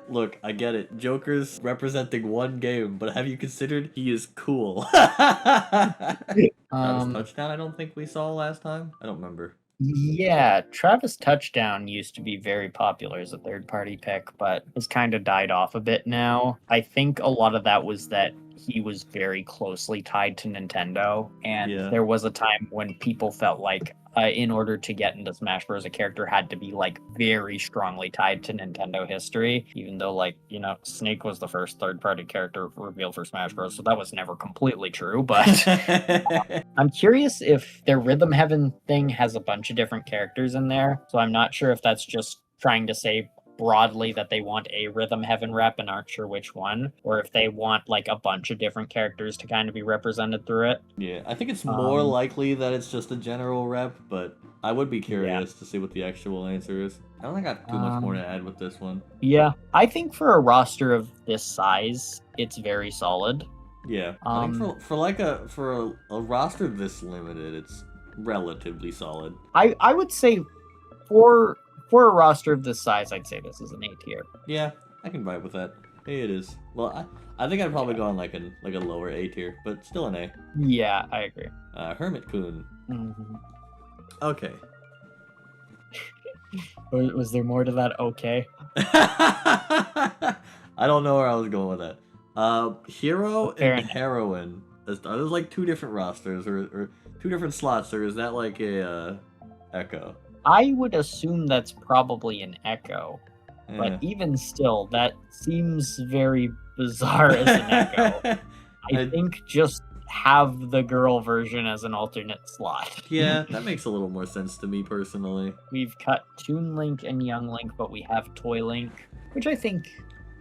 Look, I get it. Joker's representing one game, but have you considered he is cool? Travis Touchdown I don't think we saw last time. I don't remember. Yeah, Travis Touchdown used to be very popular as a third-party pick, but has kind of died off a bit now. I think a lot of that was that he was very closely tied to Nintendo, and there was a time when people felt like in order to get into Smash Bros, a character had to be like very strongly tied to Nintendo history, even though, like, you know, Snake was the first third-party character revealed for Smash Bros, so that was never completely true, but I'm curious if their Rhythm Heaven thing has a bunch of different characters in there, so I'm not sure if that's just trying to say broadly that they want a Rhythm Heaven rep and aren't sure which one, or if they want like a bunch of different characters to kind of be represented through it. Yeah, I think it's more likely that it's just a general rep, but I would be curious to see what the actual answer is. I don't think I have too much more to add with this one. Yeah, I think for a roster of this size, it's very solid. Yeah, I think for a roster this limited, it's relatively solid. I would say for a roster of this size, I'd say this is an A tier. Yeah, I can vibe with that. Hey, it is. Well, I think I'd probably go on like a lower A tier, but still an A. Yeah, I agree. Hermit Kun. Mm-hmm. Okay. Was there more to that? Okay. I don't know where I was going with that. Hero and Heroine. There's like two different rosters or two different slots, or is that like a Echo? I would assume that's probably an Echo. Yeah. But even still, that seems very bizarre as an Echo. I think just have the girl version as an alternate slot. Yeah, that makes a little more sense to me personally. We've cut Toon Link and Young Link, but we have Toy Link, which I think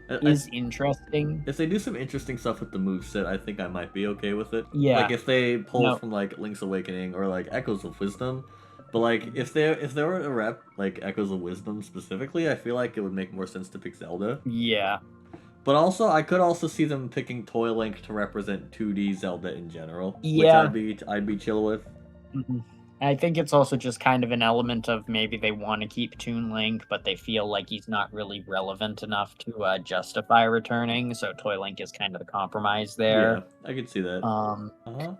is interesting. If they do some interesting stuff with the moveset, I think I might be okay with it. Yeah. Like if they pull from like Link's Awakening or like Echoes of Wisdom. But like if there were a rep like Echoes of Wisdom specifically, I feel like it would make more sense to pick Zelda. Yeah. But also I could also see them picking Toy Link to represent 2D Zelda in general. Yeah. Which I'd be chill with. Mm-hmm. I think it's also just kind of an element of maybe they want to keep Toon Link, but they feel like he's not really relevant enough to justify returning. So Toy Link is kind of the compromise there. Yeah, I could see that.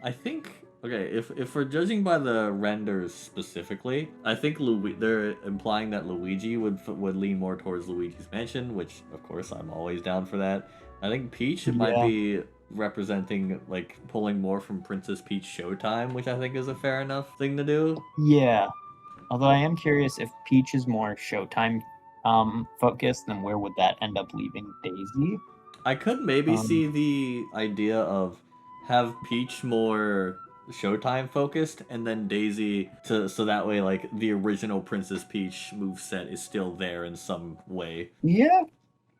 I think. Okay, if we're judging by the renders specifically, I think they're implying that Luigi would lean more towards Luigi's Mansion, which of course I'm always down for that. I think Peach might be representing like pulling more from Princess Peach Showtime, which I think is a fair enough thing to do. Yeah, although I am curious if Peach is more Showtime focused, then where would that end up leaving Daisy? I could maybe see the idea of have Peach more Showtime focused and then Daisy so that way like the original Princess Peach moveset is still there in some way. Yeah,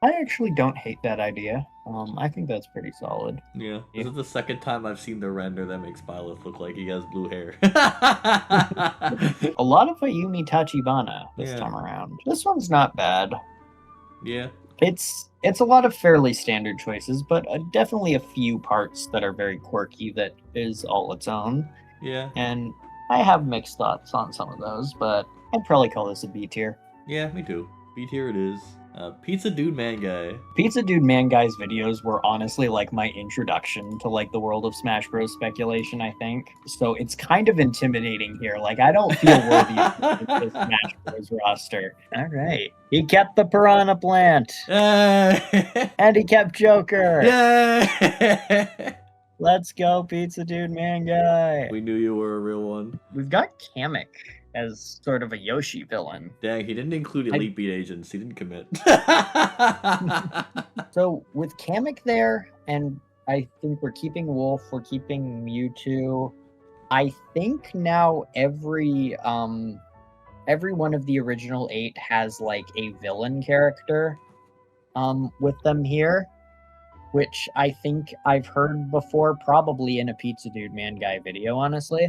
I actually don't hate that idea. I think that's pretty solid. Yeah. This is the second time I've seen the render that makes Byleth look like he has blue hair. A lot of Ayumi Tachibana this time around. This one's not bad. Yeah. It's a lot of fairly standard choices, but definitely a few parts that are very quirky that is all its own. Yeah. And I have mixed thoughts on some of those, but I'd probably call this a B tier. Yeah, me too. B tier it is. Pizza Dude Man Guy. Pizza Dude Man Guy's videos were honestly like my introduction to like the world of Smash Bros. Speculation, I think. So it's kind of intimidating here. Like I don't feel worthy of the Smash Bros. Roster. All right. He kept the Piranha Plant. And he kept Joker. Yeah. Let's go, Pizza Dude Man Guy. We knew you were a real one. We've got Kamek as sort of a Yoshi villain. Dang, he didn't include Elite Beat Agents. He didn't commit. So with Kamek there, and I think we're keeping Wolf, we're keeping Mewtwo. I think now every one of the original 8 has like a villain character with them here, which I think I've heard before, probably in a Pizza Dude Man Guy video, honestly.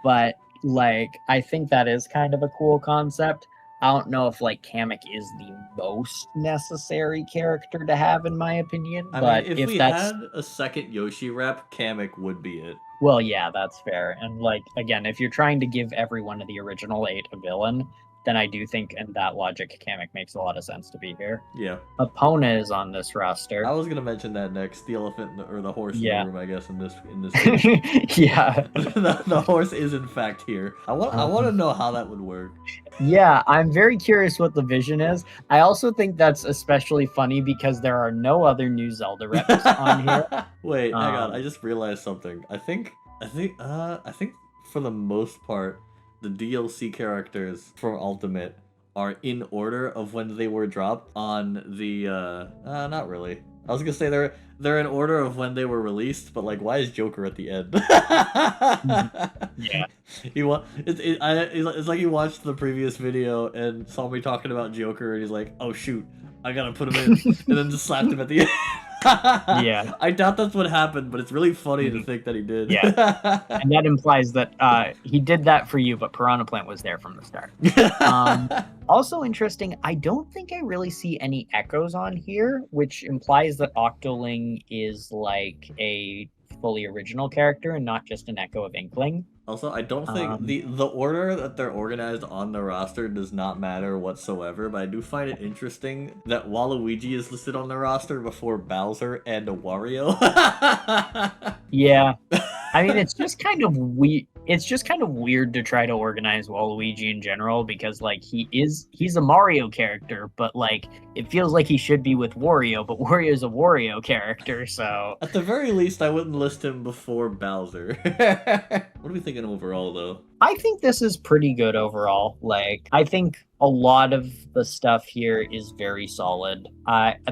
But like, I think that is kind of a cool concept. I don't know if like Kamek is the most necessary character to have, in my opinion. But if we had a second Yoshi rep, Kamek would be it. Well, yeah, that's fair. And like, again, if you're trying to give every one of the original 8 a villain, then I do think in that logic, Kamek makes a lot of sense to be here. Yeah. Epona is on this roster. I was gonna mention that next. The elephant or the horse in the room, I guess, in this Yeah. the horse is in fact here. I want to know how that would work. Yeah, I'm very curious what the vision is. I also think that's especially funny because there are no other new Zelda reps on here. Wait, hang on. I just realized something. I think for the most part, the DLC characters from Ultimate are in order of when they were dropped on the not really. I was gonna say they're in order of when they were released, but like, why is Joker at the end? Yeah. It's like he watched the previous video and saw me talking about Joker, and he's like, "Oh shoot, I gotta put him in," and then just slapped him at the end. Yeah. I doubt that's what happened, but it's really funny to think that he did. Yeah. And that implies that he did that for you, but Piranha Plant was there from the start. Also interesting, I don't think I really see any echoes on here, which implies that Octoling is like a fully original character and not just an echo of Inkling. Also, I don't think the order that they're organized on the roster does not matter whatsoever, but I do find it interesting that Waluigi is listed on the roster before Bowser and Wario. Yeah. I mean, it's just kind of weird to try to organize Waluigi in general because like he's a Mario character, but like it feels like he should be with Wario, but Wario's a Wario character, so At the very least, I wouldn't list him before Bowser. What are we thinking overall, though? I think this is pretty good overall. Like, I think a lot of the stuff here is very solid.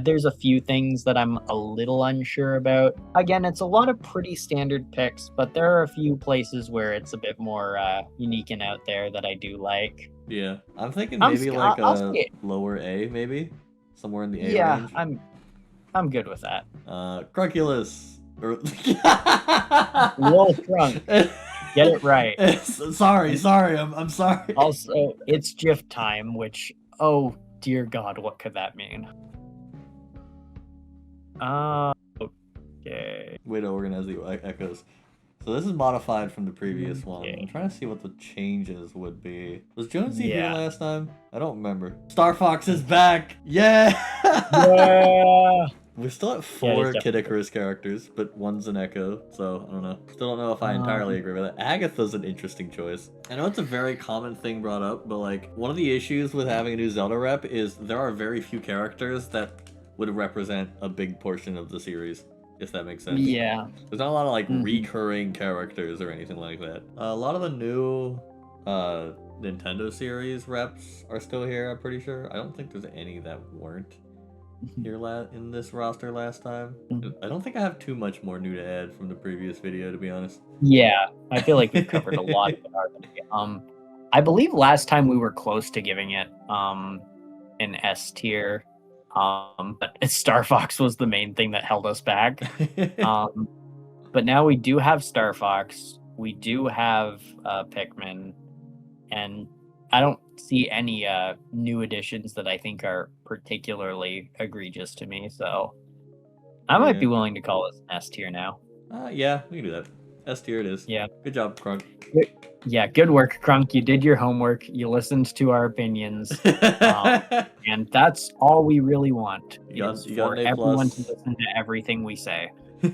There's a few things that I'm a little unsure about. Again, it's a lot of pretty standard picks, but there are a few places where it's a bit more unique and out there that I do like. Yeah, I'm thinking maybe like I'll a say it. lower A, maybe somewhere in the A Yeah, range. I'm good with that. Crunculus. Or... Lil Crunk. Get it right. Sorry, I'm sorry. Also, it's GIF time, which, oh dear God, what could that mean? Okay. Way to organize the echoes. So this is modified from the previous one. Okay. I'm trying to see what the changes would be. Was Jonesy here Yeah. last time? I don't remember. Star Fox is back! Yeah! Yeah. We're still at 4 he's Kid Icarus characters, but one's an Echo, so I don't know. Still don't know if I entirely agree with it. Agatha's an interesting choice. I know it's a very common thing brought up, but like, one of the issues with having a new Zelda rep is there are very few characters that would represent a big portion of the series, if that makes sense. Yeah. There's not a lot of like recurring characters or anything like that. A lot of the new Nintendo series reps are still here, I'm pretty sure. I don't think there's any that weren't here in this roster last time. I don't think I have too much more new to add from the previous video, to be honest. Yeah, I feel like we've covered a lot of it already. I believe last time we were close to giving it an S tier, but Star Fox was the main thing that held us back. But now we do have Star Fox, we do have Pikmin, and I don't see any new additions that I think are particularly egregious to me, so I might be willing to call this an S tier now. Yeah, we can do that. S tier it is. Yeah. Good job, Crunk. Yeah, good work, Crunk. You did your homework. You listened to our opinions. And that's all we really want You got for an A+. everyone to listen to everything we say. You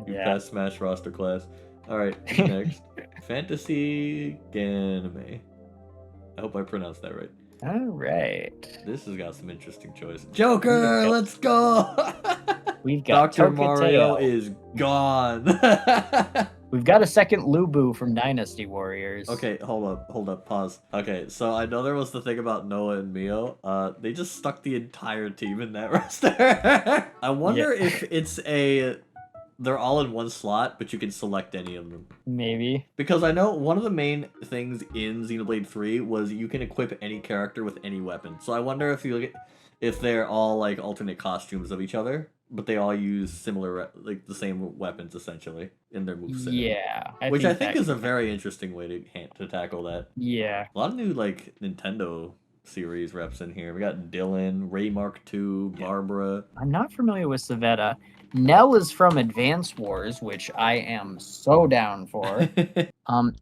Yeah. passed Smash roster class. Alright, next. Fantasy Ganame. I hope I pronounced that right. All right. This has got some interesting choices. Joker, let's go! We've got Dr. Mario is gone. We've got a second Lubu from Dynasty Warriors. Okay, hold up, pause. Okay, so I know there was the thing about Noah and Mio. They just stuck the entire team in that roster. I wonder if it's they're all in one slot, but you can select any of them. Maybe. Because I know one of the main things in Xenoblade 3 was you can equip any character with any weapon. So I wonder if they're all like alternate costumes of each other, but they all use similar, like the same weapons essentially in their moveset. Yeah. Which I think is a very interesting way to tackle that. Yeah. A lot of new like Nintendo series reps in here. We got Dylan, Ray Mark II, Barbara. I'm not familiar with Savetta. Nell is from Advance Wars, which I am so down for.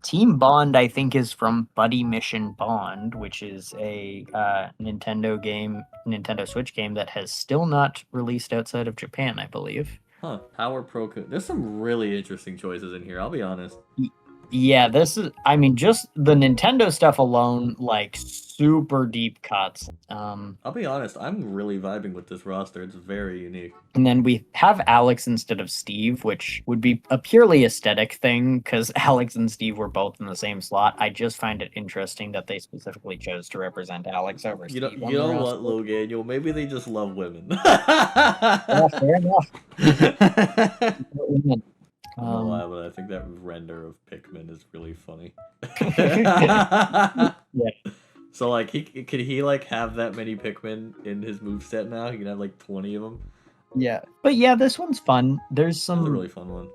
Team Bond, I think, is from Buddy Mission Bond, which is a Nintendo Switch game that has still not released outside of Japan, I believe. Huh. Power Pro. There's some really interesting choices in here, I'll be honest. Yeah, this is, I mean, just the Nintendo stuff alone, like super deep cuts. I'll be honest, I'm really vibing with this roster. It's very unique. And then we have Alex instead of Steve, which would be a purely aesthetic thing because Alex and Steve were both in the same slot. I just find it interesting that they specifically chose to represent Alex over You know, Steve. On you the know roster. what, Logan? You know, maybe they just love women. Yeah, fair enough. I don't know Um, why, but I think that render of Pikmin is really funny. yeah. So like, could he like have that many Pikmin in his moveset now? He can have like 20 of them. Yeah, but yeah, this one's fun. There's That was a some. really fun one.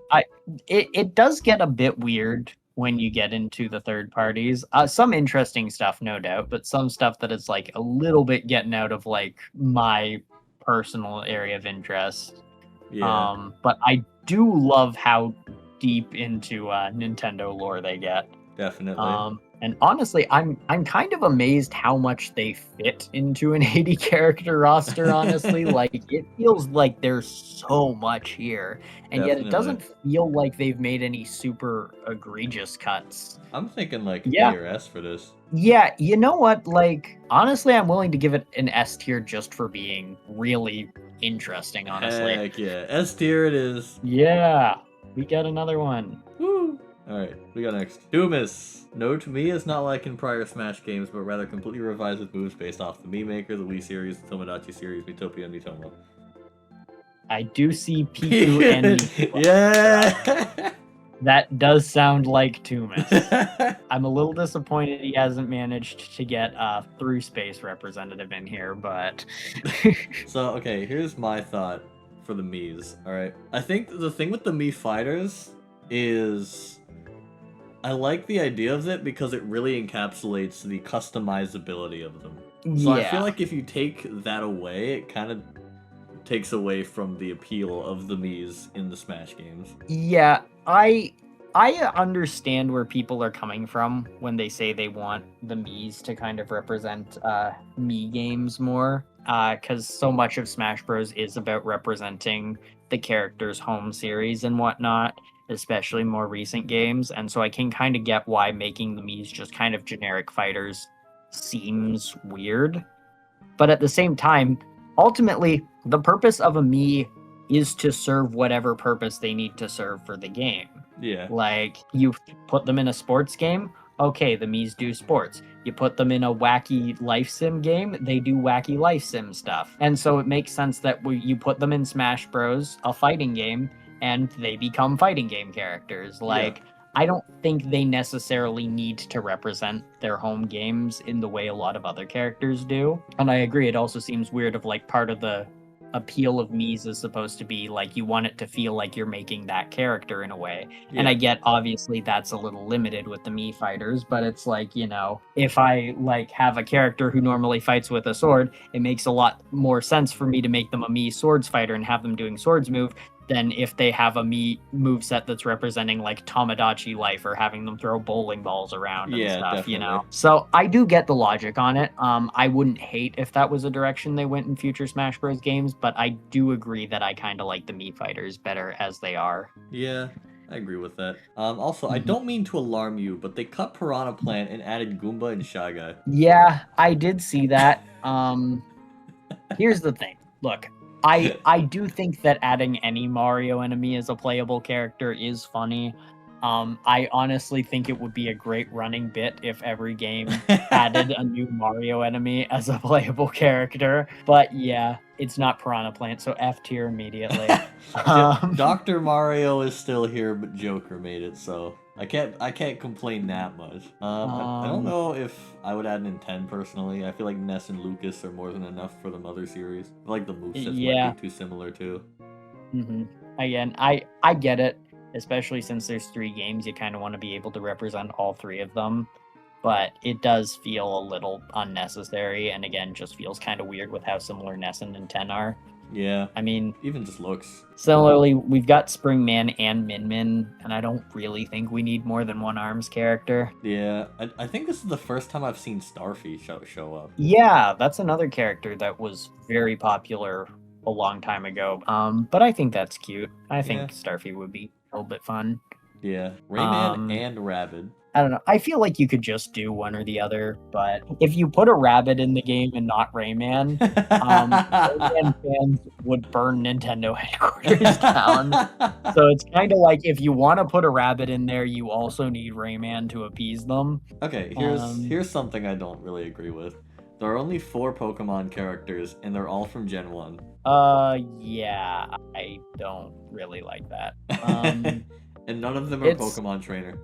It does get a bit weird when you get into the third parties. Some interesting stuff, no doubt, but some stuff that is like a little bit getting out of like my personal area of interest. Yeah, But I do love how deep into Nintendo lore they get. definitely. And honestly, I'm kind of amazed how much they fit into an 80 character roster, honestly. Like it feels like there's so much here. And yet it doesn't feel like they've made any super egregious cuts. I'm thinking like Yeah. A or S for this. Yeah, you know what? Like honestly, I'm willing to give it an S tier just for being really interesting, honestly. Heck yeah, S tier it is. Yeah. We got another one. Woo! Alright, we got next. Doomus! Note, Mii is not like in prior Smash games, but rather completely revised with moves based off the Mii Maker, the Wii series, the Tomodachi series, Miitopia, and Miitomo. I do see Piku and Miku. Yeah! That does sound like Tumas. I'm a little disappointed he hasn't managed to get a through space representative in here, but So, okay, here's my thought for the Miis, alright? I think the thing with the Mii fighters is I like the idea of it because it really encapsulates the customizability of them. So I feel like if you take that away, it kind of takes away from the appeal of the Miis in the Smash games. Yeah, I understand where people are coming from when they say they want the Miis to kind of represent Mii games more, because so much of Smash Bros. Is about representing the character's home series and whatnot, especially more recent games, and so I can kind of get why making the Miis just kind of generic fighters seems weird. But at the same time, ultimately, the purpose of a Mii is to serve whatever purpose they need to serve for the game. Yeah. Like, you put them in a sports game, okay, the Miis do sports. You put them in a wacky life sim game, they do wacky life sim stuff. And so it makes sense that you put them in Smash Bros., a fighting game, and they become fighting game characters. Like, I don't think they necessarily need to represent their home games in the way a lot of other characters do. And I agree, it also seems weird of like part of the appeal of Miis is supposed to be like you want it to feel like you're making that character in a way. And I get obviously that's a little limited with the Mii fighters, but it's like, you know, if I like have a character who normally fights with a sword, it makes a lot more sense for me to make them a Mii swords fighter and have them doing swords move than if they have a Mii moveset that's representing like Tomodachi life or having them throw bowling balls around and stuff, definitely. you know? So I do get the logic on it. I wouldn't hate if that was a direction they went in future Smash Bros. Games, but I do agree that I kind of like the Mii fighters better as they are. Yeah, I agree with that. Also, I don't mean to alarm you, but they cut Piranha Plant and added Goomba and Shy Guy. Yeah, I did see that. Here's the thing. Look, I do think that adding any Mario enemy as a playable character is funny. I honestly think it would be a great running bit if every game added a new Mario enemy as a playable character. But yeah, it's not Piranha Plant, so F tier immediately. Dr. Mario is still here, but Joker made it, so I can't complain that much. I don't know if I would add an 10 personally. I feel like Ness and Lucas are more than enough for the Mother series. I feel like the movesets might be too similar too. Again, I get it. Especially since there's 3 games, you kind of want to be able to represent all 3 of them. But it does feel a little unnecessary, and again, just feels kind of weird with how similar Ness and Nintendo are. Yeah. I mean, even just looks. Similarly, we've got Springman and Min Min, and I don't really think we need more than one ARMS character. Yeah, I think this is the first time I've seen Starfy show up. Yeah, that's another character that was very popular a long time ago. But I think that's cute. I think Starfy would be a little bit fun. Yeah, Rayman Um, and Rabid. I don't know. I feel like you could just do one or the other, but if you put a rabbit in the game and not Rayman, Rayman fans would burn Nintendo headquarters down. So it's kind of like if you want to put a rabbit in there, you also need Rayman to appease them. Okay, here's something I don't really agree with. There are only 4 Pokemon characters, and they're all from Gen 1. Yeah, I don't really like that. And none of them are it's- Pokemon Trainer.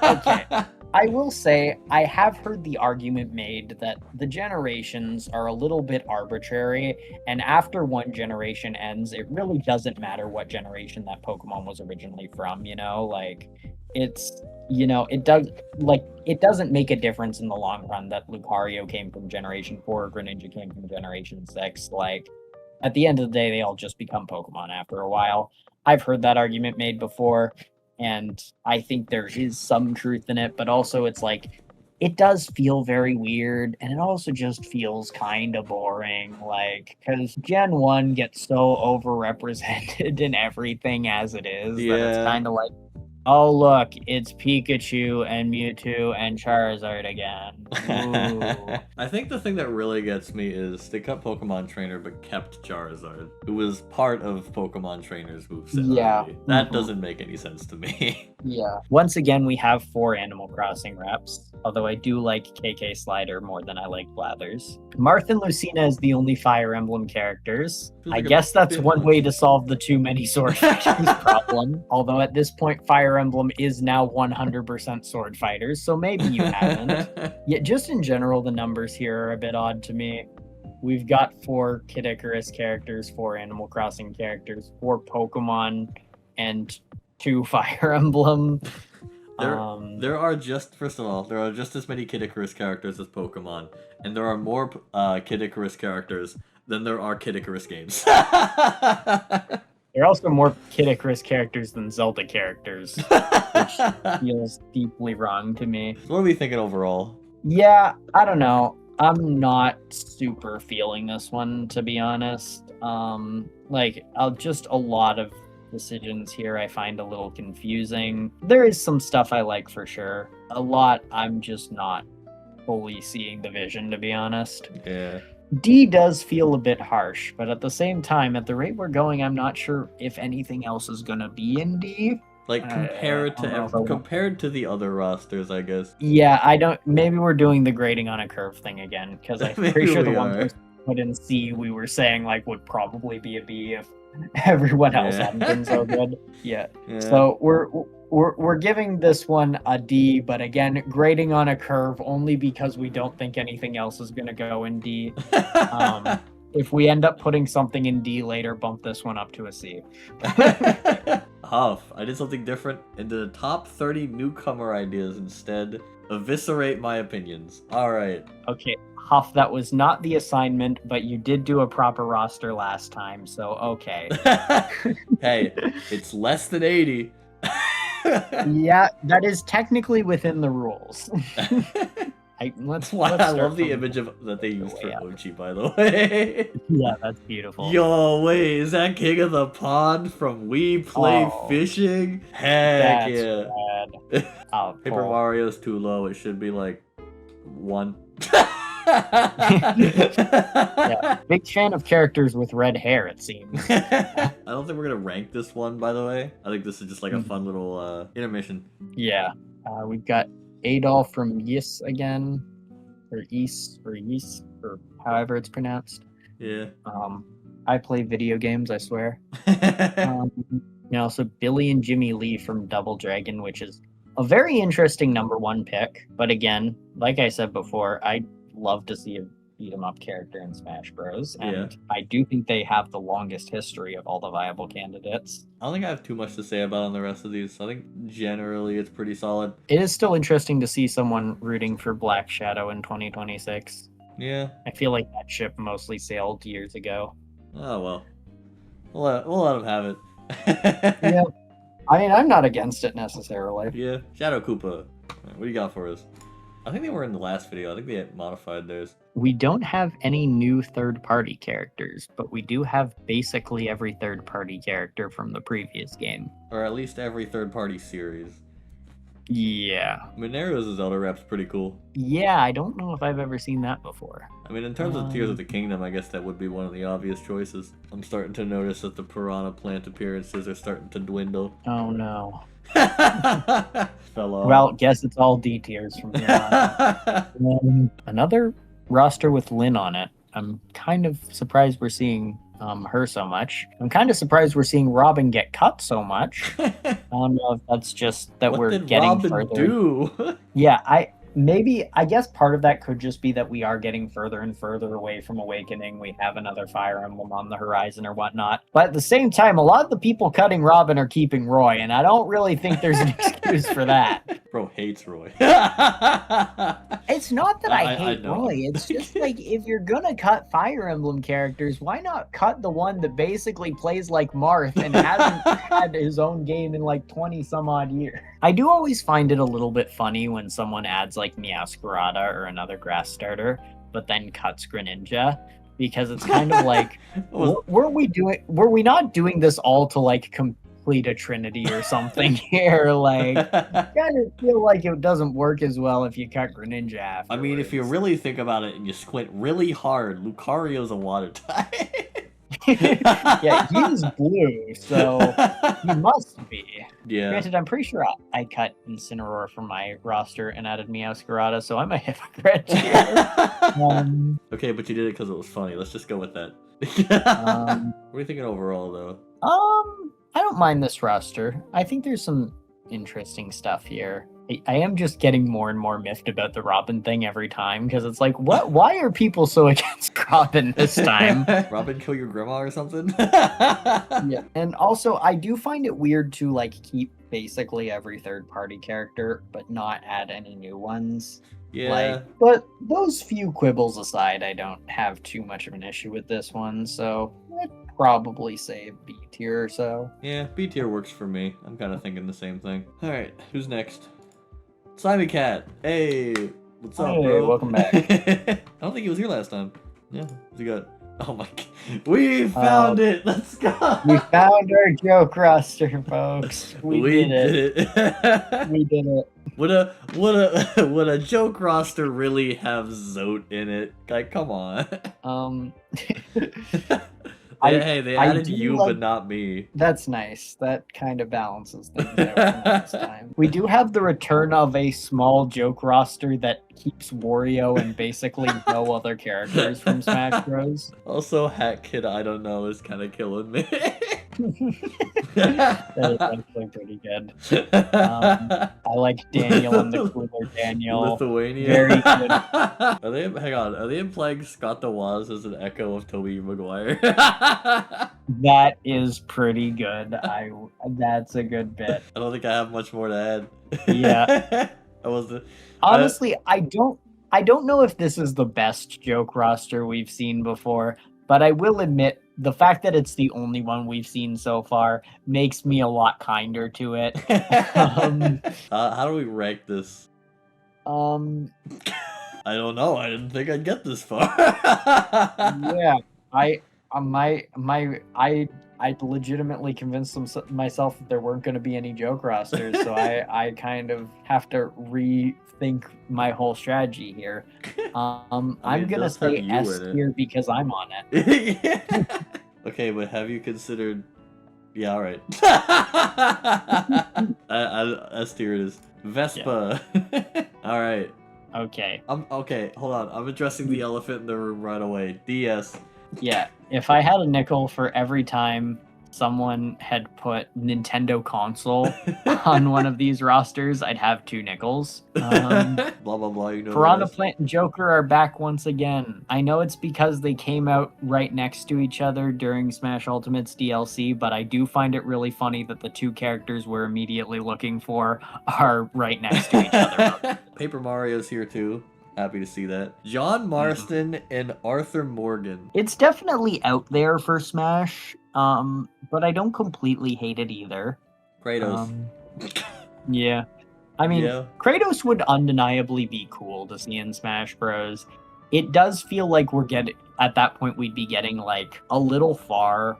Okay. I will say, I have heard the argument made that the generations are a little bit arbitrary, and after one generation ends, it really doesn't matter what generation that Pokemon was originally from, you know? Like, it's, you know, it doesn't make a difference in the long run that Lucario came from Generation 4, Greninja came from Generation 6. Like, at the end of the day, they all just become Pokemon after a while. I've heard that argument made before, and I think there is some truth in it, but also it's like it does feel very weird, and it also just feels kind of boring, like because Gen 1 gets so overrepresented in everything as it is that it's Yeah. kind of like, oh look, it's Pikachu and Mewtwo and Charizard again. Ooh. I think the thing that really gets me is they cut Pokemon Trainer but kept Charizard, who was part of Pokemon Trainer's moveset. Yeah. already. That Mhm. doesn't make any sense to me. Yeah. Once again, we have 4 Animal Crossing reps, although I do like KK Slider more than I like Blathers. Marth and Lucina is the only Fire Emblem characters. Feels I like a guess that's bit one much. way to solve the too many sword fighters problem. Although at this point, Fire Emblem is now 100% sword fighters, so maybe you haven't. Yet just in general, the numbers here are a bit odd to me. We've got 4 Kid Icarus characters, 4 Animal Crossing characters, 4 Pokemon, and 2 Fire Emblem. There are just, first of all, there are just as many Kid Icarus characters as Pokemon, and there are more Kid Icarus characters than there are Kid Icarus games. There are also more Kid Icarus characters than Zelda characters, which feels deeply wrong to me. What are we thinking overall? Yeah, I don't know. I'm not super feeling this one, to be honest. Just a lot of decisions here I find a little confusing. There is some stuff I like for sure. A lot I'm just not fully seeing the vision, to be honest. Yeah. D does feel a bit harsh, but at the same time, at the rate we're going, I'm not sure if anything else is gonna be in D. Like compared to the other rosters, I guess. Yeah, I don't. Maybe we're doing the grading on a curve thing again, because I'm Maybe pretty sure the we ones are. we put in C, we were saying like would probably be a B if everyone else Yeah. hadn't been so good. Yeah. Yeah. So we're giving this one a D, but again, grading on a curve only because we don't think anything else is gonna go in D. If we end up putting something in D later, bump this one up to a C. Huff, I did something different. Into the top 30 newcomer ideas instead. Eviscerate my opinions. Alright. Okay, Huff, that was not the assignment, but you did do a proper roster last time, so okay. Hey, it's less than 80. Yeah, that is technically within the rules. Let's Wow, I start love the from image of that they used for way up. Ochi, by the way. Yeah, that's beautiful. Yo, wait, is that King of the Pond from We Play Oh, Fishing? Heck That's yeah. rad. Oh, Paper cool. Mario's too low. It should be like 1. Yeah, big fan of characters with red hair, it seems. I don't think we're gonna rank this one, by the way. I think this is just like a fun little intermission. Yeah, we've got Adolf from Yis again, or East, or however it's pronounced. Yeah. I play video games, I swear. Also Billy and Jimmy Lee from Double Dragon, which is a very interesting number 1 pick. But again, like I said before, I'd love to see a beat 'em up character in Smash Bros. And Yeah. I do think they have the longest history of all the viable candidates. I don't think I have too much to say about on the rest of these. I think generally it's pretty solid. It is still interesting to see someone rooting for Black Shadow in 2026. Yeah. I feel like that ship mostly sailed years ago. Oh well. We'll let them have it. Yeah. I mean, I'm not against it necessarily. Yeah. Shadow Koopa. What do you got for us? I think they were in the last video. I think they had modified theirs. We don't have any new third-party characters, but we do have basically every third-party character from the previous game. Or at least every third-party series. Yeah. Minero's Zelda rap's pretty cool. Yeah, I don't know if I've ever seen that before. I mean, in terms of Tears of the Kingdom, I guess that would be one of the obvious choices. I'm starting to notice that the Piranha Plant appearances are starting to dwindle. Oh no. Fell off. Well, guess it's all D tiers from here on. Another roster with Lynn on it. I'm kind of surprised we're seeing her so much. I'm kind of surprised we're seeing Robin get cut so much. I don't know if that's just that what we're did getting Robin further. do? Yeah, I guess part of that could just be that we are getting further and further away from Awakening. We have another Fire Emblem on the horizon or whatnot. But at the same time, a lot of the people cutting Robin are keeping Roy, and I don't really think there's an excuse for that. Bro hates Roy. It's not that I hate know. Roy. It's just like, if you're gonna cut Fire Emblem characters, why not cut the one that basically plays like Marth and hasn't had his own game in like 20 some odd years? I do always find it a little bit funny when someone adds like Meowscarada or another grass starter, but then cuts Greninja, because it's kind of like, were we not doing this all to like complete a trinity or something here? Like, I kind of feel like it doesn't work as well if you cut Greninja afterwards. I mean, if you really think about it and you squint really hard, Lucario's a water type. Yeah, he's blue, so he must be. Yeah. Granted, I'm pretty sure I cut Incineroar from my roster and added Meowscarada, so I'm a hypocrite here. Okay, but you did it because it was funny. Let's just go with that. What are you thinking overall, though? I don't mind this roster. I think there's some interesting stuff here. I am just getting more and more miffed about the Robin thing every time, because it's like, what? Why are people so against Robin this time? Robin, kill your grandma or something? Yeah, and also I do find it weird to like keep basically every third-party character, but not add any new ones. Yeah. Like, but those few quibbles aside, I don't have too much of an issue with this one, so I'd probably say B tier or so. Yeah, B tier works for me. I'm kind of thinking the same thing. All right, who's next? Simon Cat. Hey, what's up, Hey, bro? welcome back. I don't think he was here last time. Yeah, what's he got? Oh my god. We found it! Let's go! We found our joke roster, folks. We did it. We did it. Would a joke roster really have Zote in it? Like, come on. Hey, they added you, but not me. That's nice. That kind of balances things out from last time. We do have the return of a small joke roster that keeps Wario and basically no other characters from Smash Bros. Also, Hat Kid, I don't know, is kind of killing me. That is actually pretty good. I like Daniel and the cooler Daniel. Lithuania. Very good. Are they implying Scott the Woz as an echo of Tobey Maguire? That is pretty good. That's a good bit. I don't think I have much more to add. Yeah. Honestly, I don't know if this is the best joke roster we've seen before, but I will admit the fact that it's the only one we've seen so far makes me a lot kinder to it. How do we rank this? I don't know. I didn't think I'd get this far. Yeah, I legitimately convinced myself that there weren't going to be any joke rosters, so I kind of have to rethink my whole strategy here. I'm gonna say S tier because I'm on it. Yeah. Okay, but have you considered? Yeah, all right. S tier it is. Vespa. Yeah. All right. Okay. Okay. Hold on. I'm addressing the elephant in the room right away. DS. Yeah. If I had a nickel for every time someone had put Nintendo console on one of these rosters, I'd have 2 nickels. Blah blah blah. You know. Piranha Plant and Joker are back once again. I know it's because they came out right next to each other during Smash Ultimate's DLC, but I do find it really funny that the 2 characters we're immediately looking for are right next to each other. Paper Mario's here too. Happy to see that. John Marston and Arthur Morgan. It's definitely out there for Smash, but I don't completely hate it either. Kratos. Yeah. I mean, Yeah. Kratos would undeniably be cool to see in Smash Bros. It does feel like we're getting, at that point, we'd be getting like a little far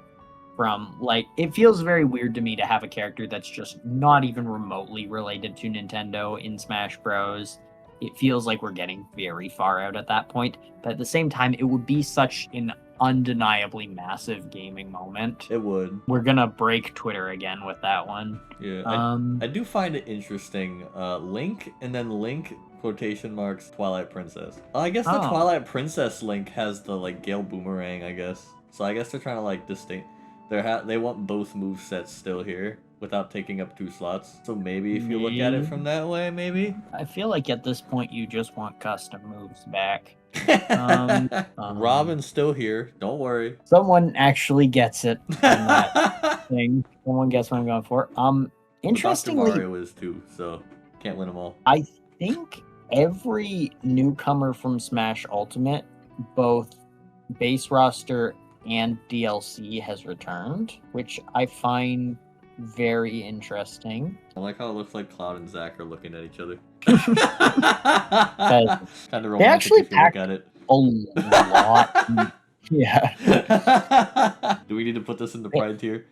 from, like, it feels very weird to me to have a character that's just not even remotely related to Nintendo in Smash Bros. It feels like we're getting very far out at that point, but at the same time, it would be such an undeniably massive gaming moment. It would. We're gonna break Twitter again with that one. Yeah. Um, I do find it interesting. Link and then Link quotation marks Twilight Princess. I guess the Oh. Twilight Princess Link has the like Gale Boomerang, I guess. So I guess they're trying to like distinct. They want both movesets still here without taking up 2 slots. So maybe if you look at it from that way, maybe. I feel like at this point you just want custom moves back. Robin's still here. Don't worry. Someone actually gets it on that thing. Someone gets what I'm going for. Interestingly, Dr. Mario is too, so can't win them all. I think every newcomer from Smash Ultimate, both base roster and DLC, has returned, which I find very interesting. I like how it looks like Cloud and Zack are looking at each other. Because Kind of they romantic actually if you look packed at it. a lot. Yeah. Do we need to put this in the pride tier?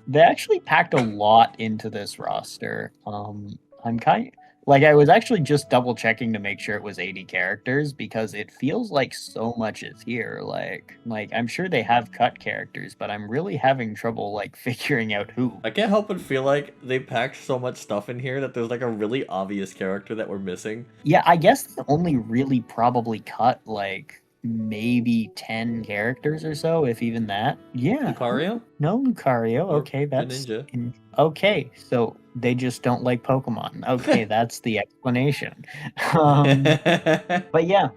They actually packed a lot into this roster. I'm kind like, I was actually just double checking to make sure it was 80 characters because it feels like so much is here. Like I'm sure they have cut characters, but I'm really having trouble like figuring out who. I can't help but feel like they packed so much stuff in here that there's like a really obvious character that we're missing. Yeah, I guess they only really probably cut like maybe 10 characters or so, if even that. Yeah. Lucario? No Lucario. Or Okay, that's Ninja. okay. So they just don't like Pokemon. Okay, that's the explanation. But yeah,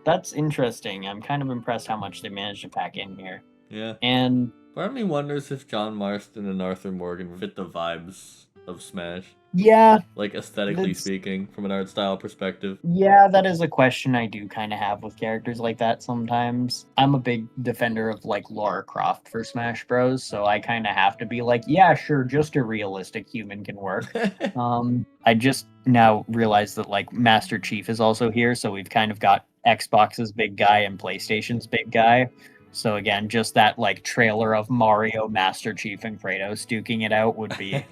that's interesting. I'm kind of impressed how much they managed to pack in here. Yeah. And Part of me wonders if John Marston and Arthur Morgan fit the vibes of Smash. yeah, Like aesthetically That's- speaking, from an art style perspective. yeah, that is a question I do kind of have with characters like that sometimes. I'm a big defender of like Lara Croft for Smash Bros, so I kind of have to be like, yeah, sure, just a realistic human can work. I just now realized that like Master Chief is also here, so we've kind of got Xbox's big guy and PlayStation's big guy. So again, just that like trailer of Mario, Master Chief, and Kratos duking it out would be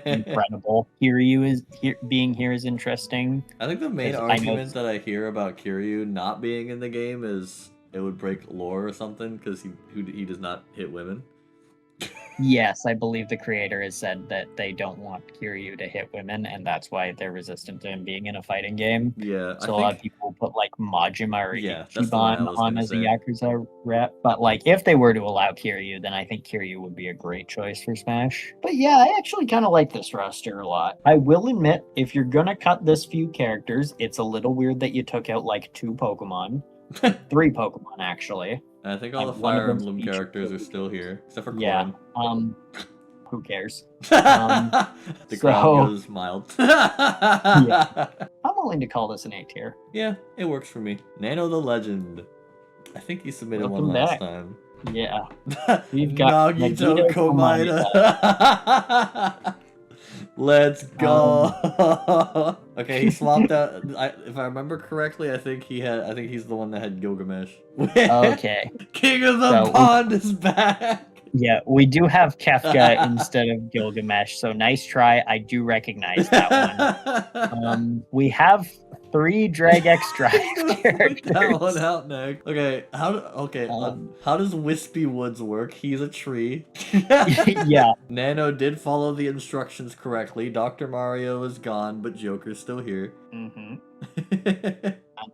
incredible. Being here is interesting. I think the main 'Cause I know- argument that I hear about Kiryu not being in the game is it would break lore or something because he does not hit women. Yes, I believe the creator has said that they don't want Kiryu to hit women, and that's why they're resistant to him being in a fighting game. Yeah, So a lot of people put like Majima or Yeah, that's the one I Ichiban was on gonna as a say. Yakuza rep. But like if they were to allow Kiryu, then I think Kiryu would be a great choice for Smash. But yeah, I actually kind of like this roster a lot. I will admit, if you're gonna cut this few characters, it's a little weird that you took out like 2 Pokemon. 3 Pokemon actually. I think all And the one of Fire them's Emblem featured characters are too. still here, except for Yeah. Corrin. Who cares? The so- crowd goes mild. Yeah. I'm willing to call this an A tier. Yeah, it works for me. Nano the Legend. I think he submitted Welcome one last back. time. Yeah. We've got Nagito Komaeda. Let's go. Okay, he swapped out. If I remember correctly, I think he's the one that had Gilgamesh. Okay. King of the So- Pond is back. Yeah, we do have Kefka instead of Gilgamesh, so nice try. I do recognize that one. We have 3 Drag X Drive Put characters. that one out next. Okay, Um, how does Wispy Woods work? He's a tree. Yeah, Nano did follow the instructions correctly. Dr. Mario is gone, but Joker's still here. I'm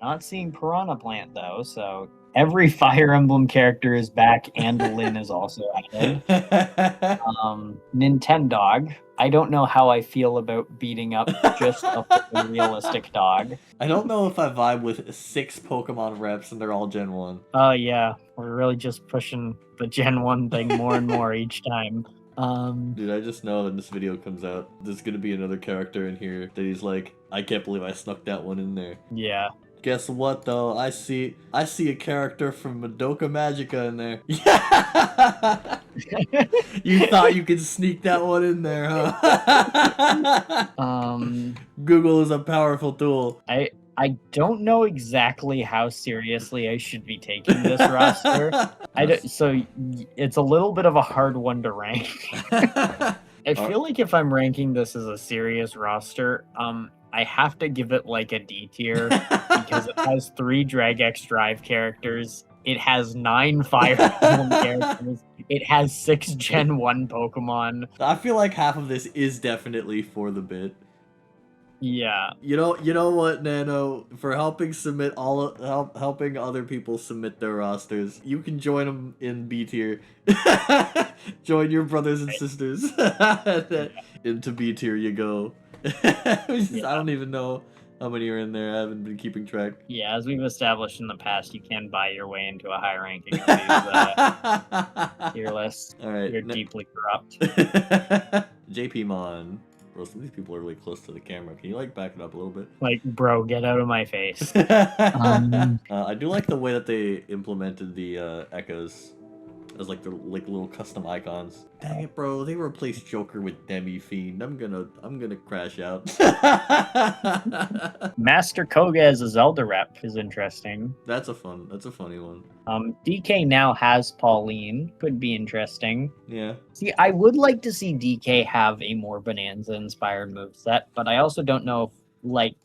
not seeing Piranha Plant though, so every Fire Emblem character is back, and Lyn is also added. Nintendog. I don't know how I feel about beating up just a fucking realistic dog. I don't know if I vibe with 6 Pokemon reps and they're all Gen 1. Oh yeah, we're really just pushing the Gen 1 thing more and more each time. Dude, I just know when this video comes out, there's gonna be another character in here that he's like, I can't believe I snuck that one in there. Yeah. Guess what though? I see a character from Madoka Magica in there. Yeah. You thought you could sneak that one in there, huh? Google is a powerful tool. I don't know exactly how seriously I should be taking this roster. So it's a little bit of a hard one to rank. I feel like if I'm ranking this as a serious roster, I have to give it like a D tier because it has 3 Drag X Drive characters. It has 9 Fire Emblem characters. It has 6 Gen 1 Pokemon. I feel like half of this is definitely for the bit. Yeah. You know what, Nano? For helping helping other people submit their rosters, you can join them in B tier. Join your brothers and sisters. Into B tier you go. I don't even know how many are in there. I haven't been keeping track. Yeah, as we've established in the past, you can buy your way into a high ranking of these tier lists. All right, You're deeply corrupt. JP Mon. Bro, some of these people are really close to the camera. Can you like back it up a little bit? Like, bro, get out of my face. I do like the way that they implemented the echoes as like the little custom icons. Dang it, bro! They replaced Joker with Demi Fiend. I'm gonna crash out. Master Koga as a Zelda rep is interesting. That's a funny one. DK now has Pauline. Could be interesting. Yeah. See, I would like to see DK have a more Bonanza-inspired moveset, but I also don't know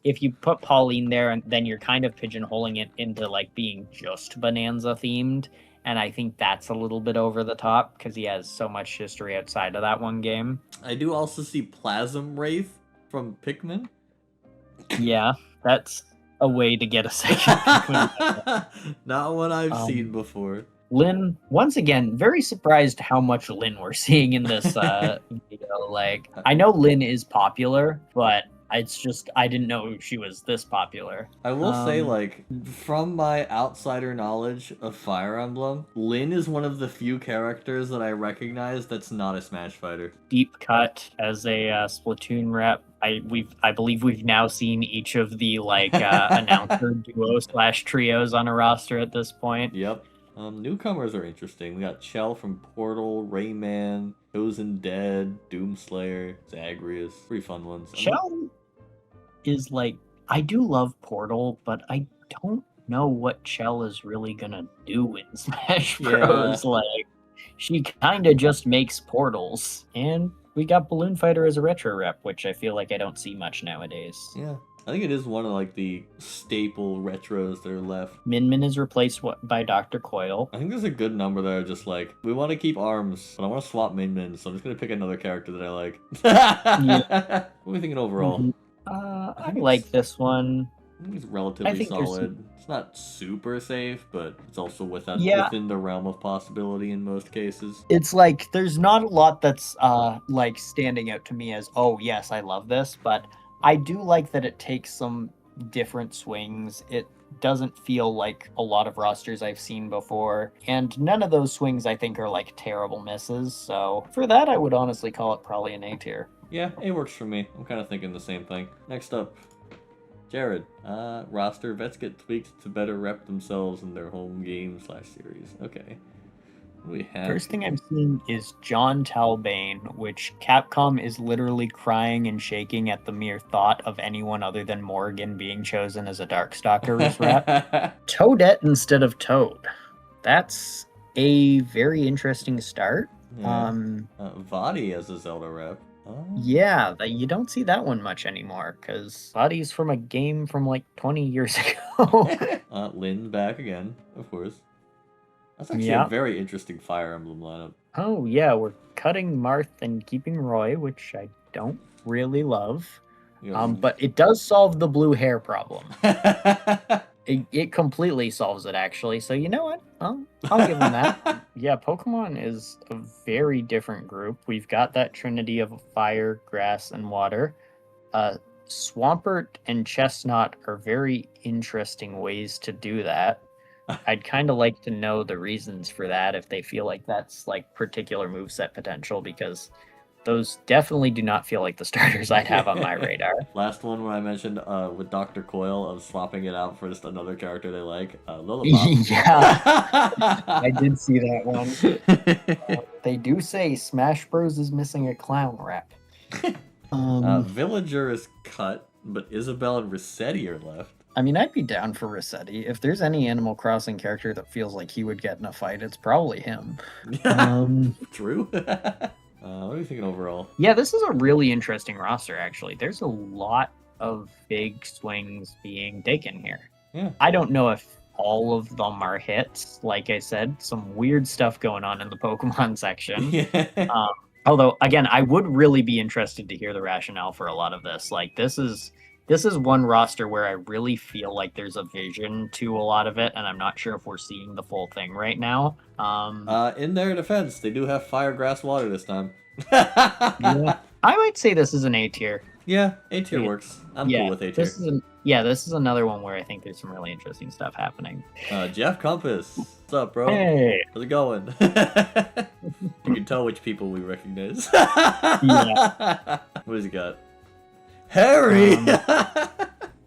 if you put Pauline there, and then you're kind of pigeonholing it into like being just Bonanza themed. And I think that's a little bit over the top because he has so much history outside of that one game. I do also see Plasm Wraith from Pikmin. Yeah, that's a way to get a second Pikmin. Not one I've seen before. Lynn, once again, very surprised how much Lynn we're seeing in this video. Like, I know Lynn is popular, but it's just I didn't know she was this popular. I will say, like, from my outsider knowledge of Fire Emblem, Lynn is one of the few characters that I recognize that's not a Smash fighter. Deep Cut as a Splatoon rep. I believe we've now seen each of the announcer duo/trios on a roster at this point. Yep. Newcomers are interesting. We got Chell from Portal, Rayman, Chosen Dead, Doomslayer, Zagreus. Pretty fun ones. Chell is I do love Portal, but I don't know what Chell is really gonna do in Smash Bros. Yeah. She kind of just makes portals. And we got Balloon Fighter as a retro rep, which I feel like I don't see much nowadays. Yeah. I think it is one of the staple retros that are left. Min Min is replaced by Dr. Coil. I think there's a good number that are just we want to keep ARMS, but I want to swap Min Min, so I'm just gonna pick another character that I like. Yeah. What are we thinking overall? I like this one. I think it's relatively solid. It's not super safe, but it's also within the realm of possibility in most cases. It's there's not a lot that's standing out to me as, oh yes, I love this, but I do like that it takes some different swings. It doesn't feel like a lot of rosters I've seen before, and none of those swings I think are terrible misses, so for that I would honestly call it probably an A tier. Yeah, it works for me. I'm kind of thinking the same thing. Next up, Jared. Roster vets get tweaked to better rep themselves in their home game/series. Okay. We have... First thing I'm seeing is John Talbane, which Capcom is literally crying and shaking at the mere thought of anyone other than Morgan being chosen as a Darkstalkers rep. Toadette instead of Toad. That's a very interesting start. Yeah. Vadi as a Zelda rep. Oh. Yeah, you don't see that one much anymore, because Vadi's from a game from 20 years ago. Lynn's back again, of course. That's actually a very interesting Fire Emblem lineup. Oh, yeah, we're cutting Marth and keeping Roy, which I don't really love. But it does solve the blue hair problem. It completely solves it, actually. So you know what? I'll give them that. Yeah, Pokemon is a very different group. We've got that trinity of fire, grass, and water. Swampert and Chestnut are very interesting ways to do that. I'd kind of like to know the reasons for that, if they feel like that's particular moveset potential, because those definitely do not feel like the starters I'd have on my radar. Last one where I mentioned with Dr. Coyle of swapping it out for just another character they like, Lillipop. Yeah, I did see that one. They do say Smash Bros is missing a clown rep. Villager is cut, but Isabelle and Rossetti are left. I mean, I'd be down for Rossetti. If there's any Animal Crossing character that feels like he would get in a fight, it's probably him. True. What are you thinking overall? Yeah, this is a really interesting roster, actually. There's a lot of big swings being taken here. Yeah. I don't know if all of them are hits. Like I said, some weird stuff going on in the Pokemon section. Yeah. Although, again, I would really be interested to hear the rationale for a lot of this. Like, this is one roster where I really feel like there's a vision to a lot of it, and I'm not sure if we're seeing the full thing right now. In their defense, they do have fire, grass, water this time. Yeah, I might say this is an A tier. Yeah, A tier works. I'm cool with A tier. This is another one where I think there's some really interesting stuff happening. Jeff Compass, what's up, bro? Hey, how's it going? You can tell which people we recognize. Yeah. What has he got? Harry.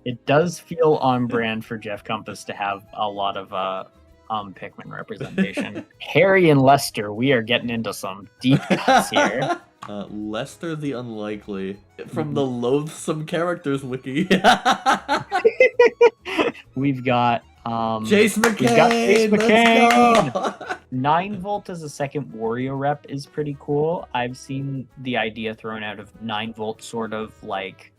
It does feel on brand for Jeff Compass to have a lot of Pikmin representation. Harry and Lester, we are getting into some deep cuts here. Lester the Unlikely from the Loathsome Characters Wiki. We've got Chase McCain. 9-volt as a second Wario rep is pretty cool. I've seen the idea thrown out of 9-volt sort of like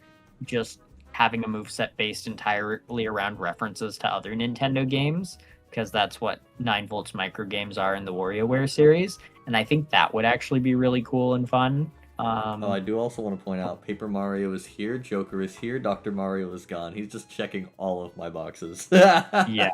just having a moveset based entirely around references to other Nintendo games, because that's what 9-volt's micro games are in the WarioWare series, and I think that would actually be really cool and fun. I do also want to point out Paper Mario is here, Joker is here, Dr. Mario is gone. He's just checking all of my boxes. Yeah.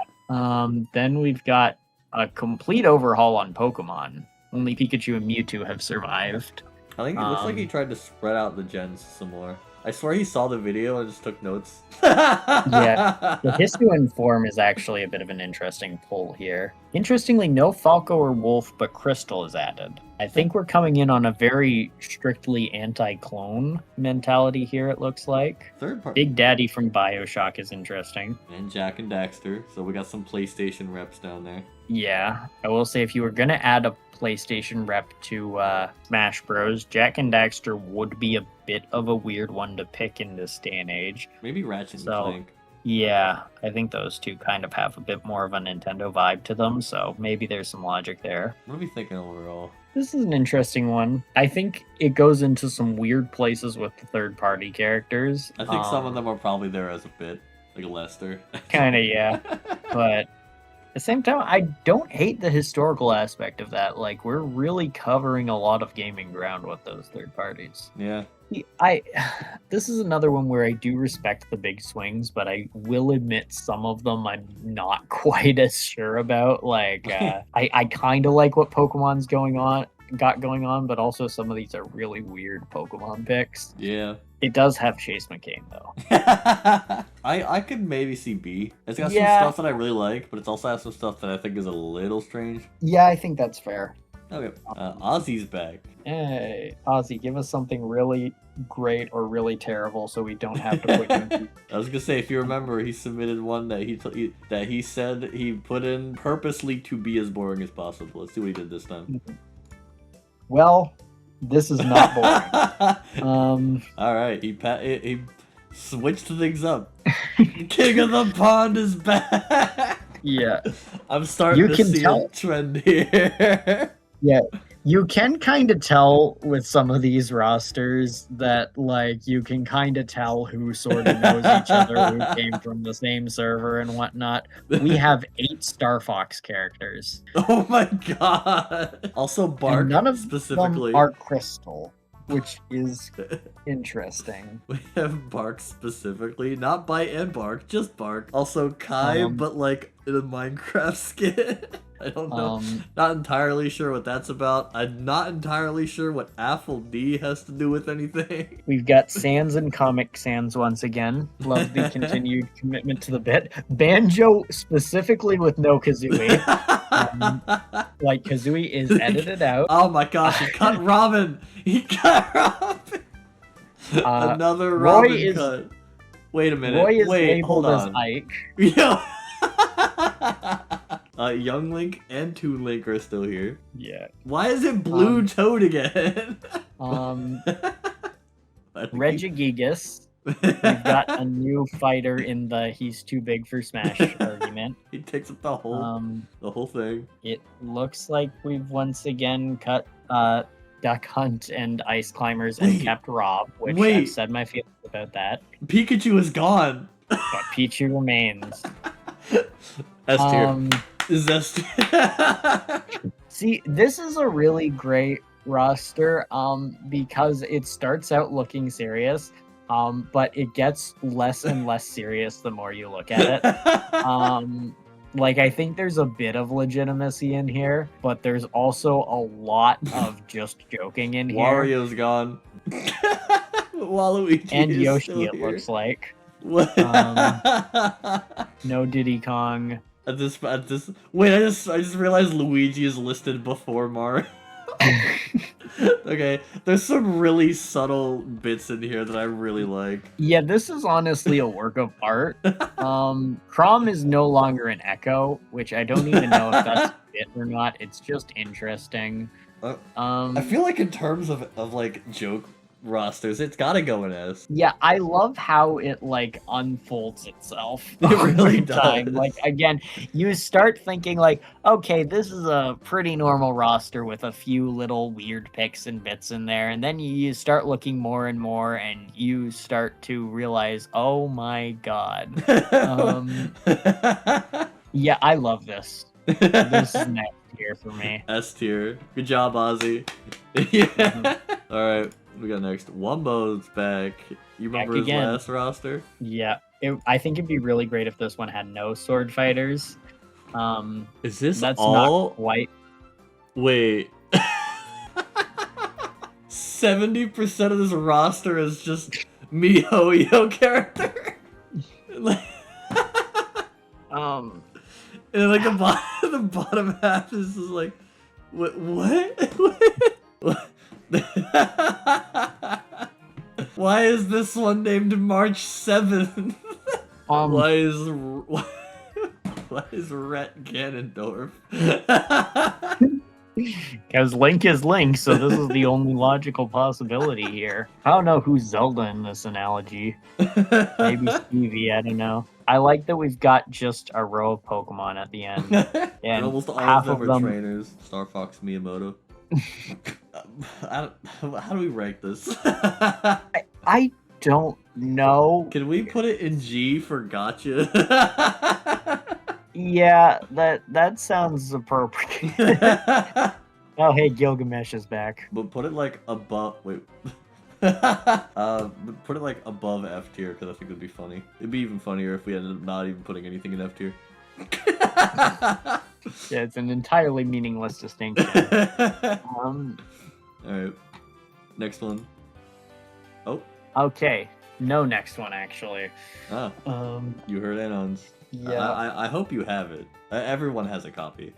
Then we've got a complete overhaul on Pokemon. Only Pikachu and Mewtwo have survived. I think it looks like he tried to spread out the gens some more. I swear he saw the video and just took notes. Yeah, the Hisuian form is actually a bit of an interesting pull here. Interestingly, no Falco or Wolf, but Crystal is added. I think we're coming in on a very strictly anti-clone mentality here, it looks like. Third part. Big Daddy from BioShock is interesting. And Jack and Daxter, so we got some PlayStation reps down there. Yeah, I will say if you were going to add a PlayStation rep to Smash Bros, Jack and Daxter would be a bit of a weird one to pick in this day and age. Maybe Ratchet and Clank. Yeah, I think those two kind of have a bit more of a Nintendo vibe to them, so maybe there's some logic there. What are we thinking overall? This is an interesting one. I think it goes into some weird places with the third-party characters. I think some of them are probably there as a bit, like Lester. Kinda, yeah. But at the same time, I don't hate the historical aspect of that. Like, we're really covering a lot of gaming ground with those third parties. Yeah. This is another one where I do respect the big swings, but I will admit some of them I'm not quite as sure about. Like, I kind of like what Pokemon's got going on, but also some of these are really weird Pokemon picks. Yeah. It does have Chase McCain, though. I could maybe see B. It's got some stuff that I really like, but it's also has some stuff that I think is a little strange. Yeah, I think that's fair. Okay. Ozzy's back. Hey, Ozzy, give us something really great or really terrible so we don't have to put you in. I was gonna say, if you remember, he submitted one that he said he put in purposely to be as boring as possible. Let's see what he did this time. Well, this is not boring. All right, he switched things up. King of the Pond is back. Yeah, I'm starting to see a trend here. Yeah, you can kind of tell with some of these rosters that, like, you can kind of tell who sort of knows each other, who came from the same server and whatnot. We have 8 Star Fox characters. Oh my god! Also, Bark, and none of specifically them are Crystal, which is interesting. We have Bark specifically, not Bite and Bark, just Bark. Also Kai, but like in a Minecraft skin. I don't know. Not entirely sure what that's about. I'm not entirely sure what Affle D has to do with anything. We've got Sans and Comic Sans once again. Love the continued commitment to the bit. Banjo specifically with no Kazooie. Like Kazooie is edited out. Oh my gosh, he cut Robin! He cut Robin! Another Roy Robin is- cut. Wait a minute. Roy is Wait, hold labeled as on. Ike. Yo. Young Link and Toon Link are still here. Yeah. Why is it Blue Toad again? Regigigas. We've got a new fighter in the he's too big for Smash argument. He takes up the whole thing. It looks like we've once again cut Duck Hunt and Ice Climbers and Wait. kept Rob, which Wait. I've said my feelings about that. Pikachu is gone. But Pichu remains. S tier. Is S tier. See, this is a really great roster because it starts out looking serious, but it gets less and less serious the more you look at it. Like, I think there's a bit of legitimacy in here, but there's also a lot of just joking in here. Wario's gone. Waluigi And is Yoshi, still it here. looks like. What? No Diddy Kong. At this, wait, I just realized Luigi is listed before Mario. Okay, there's some really subtle bits in here that I really like. Yeah, this is honestly a work of art. Crom is no longer an Echo, which I don't even know if that's a bit or not. It's just interesting. I feel like in terms of like joke rosters, it's gotta go in S. Yeah, I love how it like unfolds itself. It really over time. does. Like again, you start thinking like, okay, this is a pretty normal roster with a few little weird picks and bits in there, and then you start looking more and more, and you start to realize, oh my god. Yeah, I love this. This is next tier for me. S tier. Good job, Ozzy. Yeah. All right, we got next. Wumbo's back. You remember Back his again. last roster? Yeah, I think it'd be really great if this one had no sword fighters. Is this That's all? not quite. Wait. 70% of this roster is just MiHoYo character. Like, and like the bottom half is just like, what? What? Why is this one named March 7th? Why is Rhett Ganondorf? Because Link is Link, so this is the only logical possibility here. I don't know who's Zelda in this analogy. Maybe Stevie, I don't know. I like that we've got just a row of Pokemon at the end. And almost all half of them of are them- trainers. Star Fox Miyamoto. How do we rank this? I don't know. Can we put it in G for gotcha? Yeah, that sounds appropriate. Oh, hey, Gilgamesh is back. But put it like above. Wait. Put it like above F tier because I think it'd be funny. It'd be even funnier if we ended up not even putting anything in F tier. Yeah, it's an entirely meaningless distinction. Alright. Next one. Oh. Okay, no next one actually. Ah. You heard Anons. Yeah. I hope you have it. Everyone has a copy.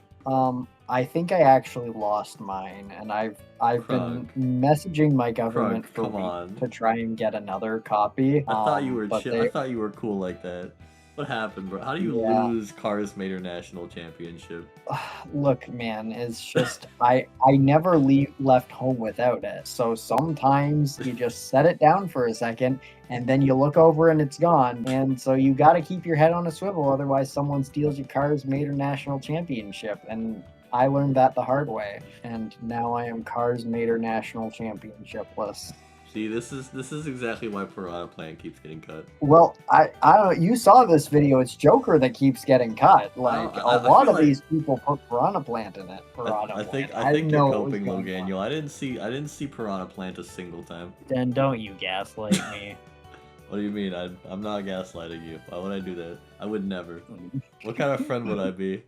I think I actually lost mine, and I've been messaging my government Krug, for come weeks on. to try and get another copy. I thought you were but chill. I thought you were cool like that. What happened, bro? How do you Yeah. lose Cars Mater National Championship? Look, man, it's just I never left home without it. So sometimes you just set it down for a second, and then you look over and it's gone. And so you got to keep your head on a swivel, otherwise someone steals your Cars Mater National Championship. And I learned that the hard way, and now I am Cars Mater National Championship-less. See, this is exactly why Piranha Plant keeps getting cut. Well, I don't know. You saw this video. It's Joker that keeps getting cut. Like I a lot feel of like- these people put Piranha Plant in it. I think didn't you're know what was coping, going Loganio. on. I didn't see Piranha Plant a single time. Then don't you gaslight me. What do you mean? I'm not gaslighting you. Why would I do that? I would never. What kind of friend would I be?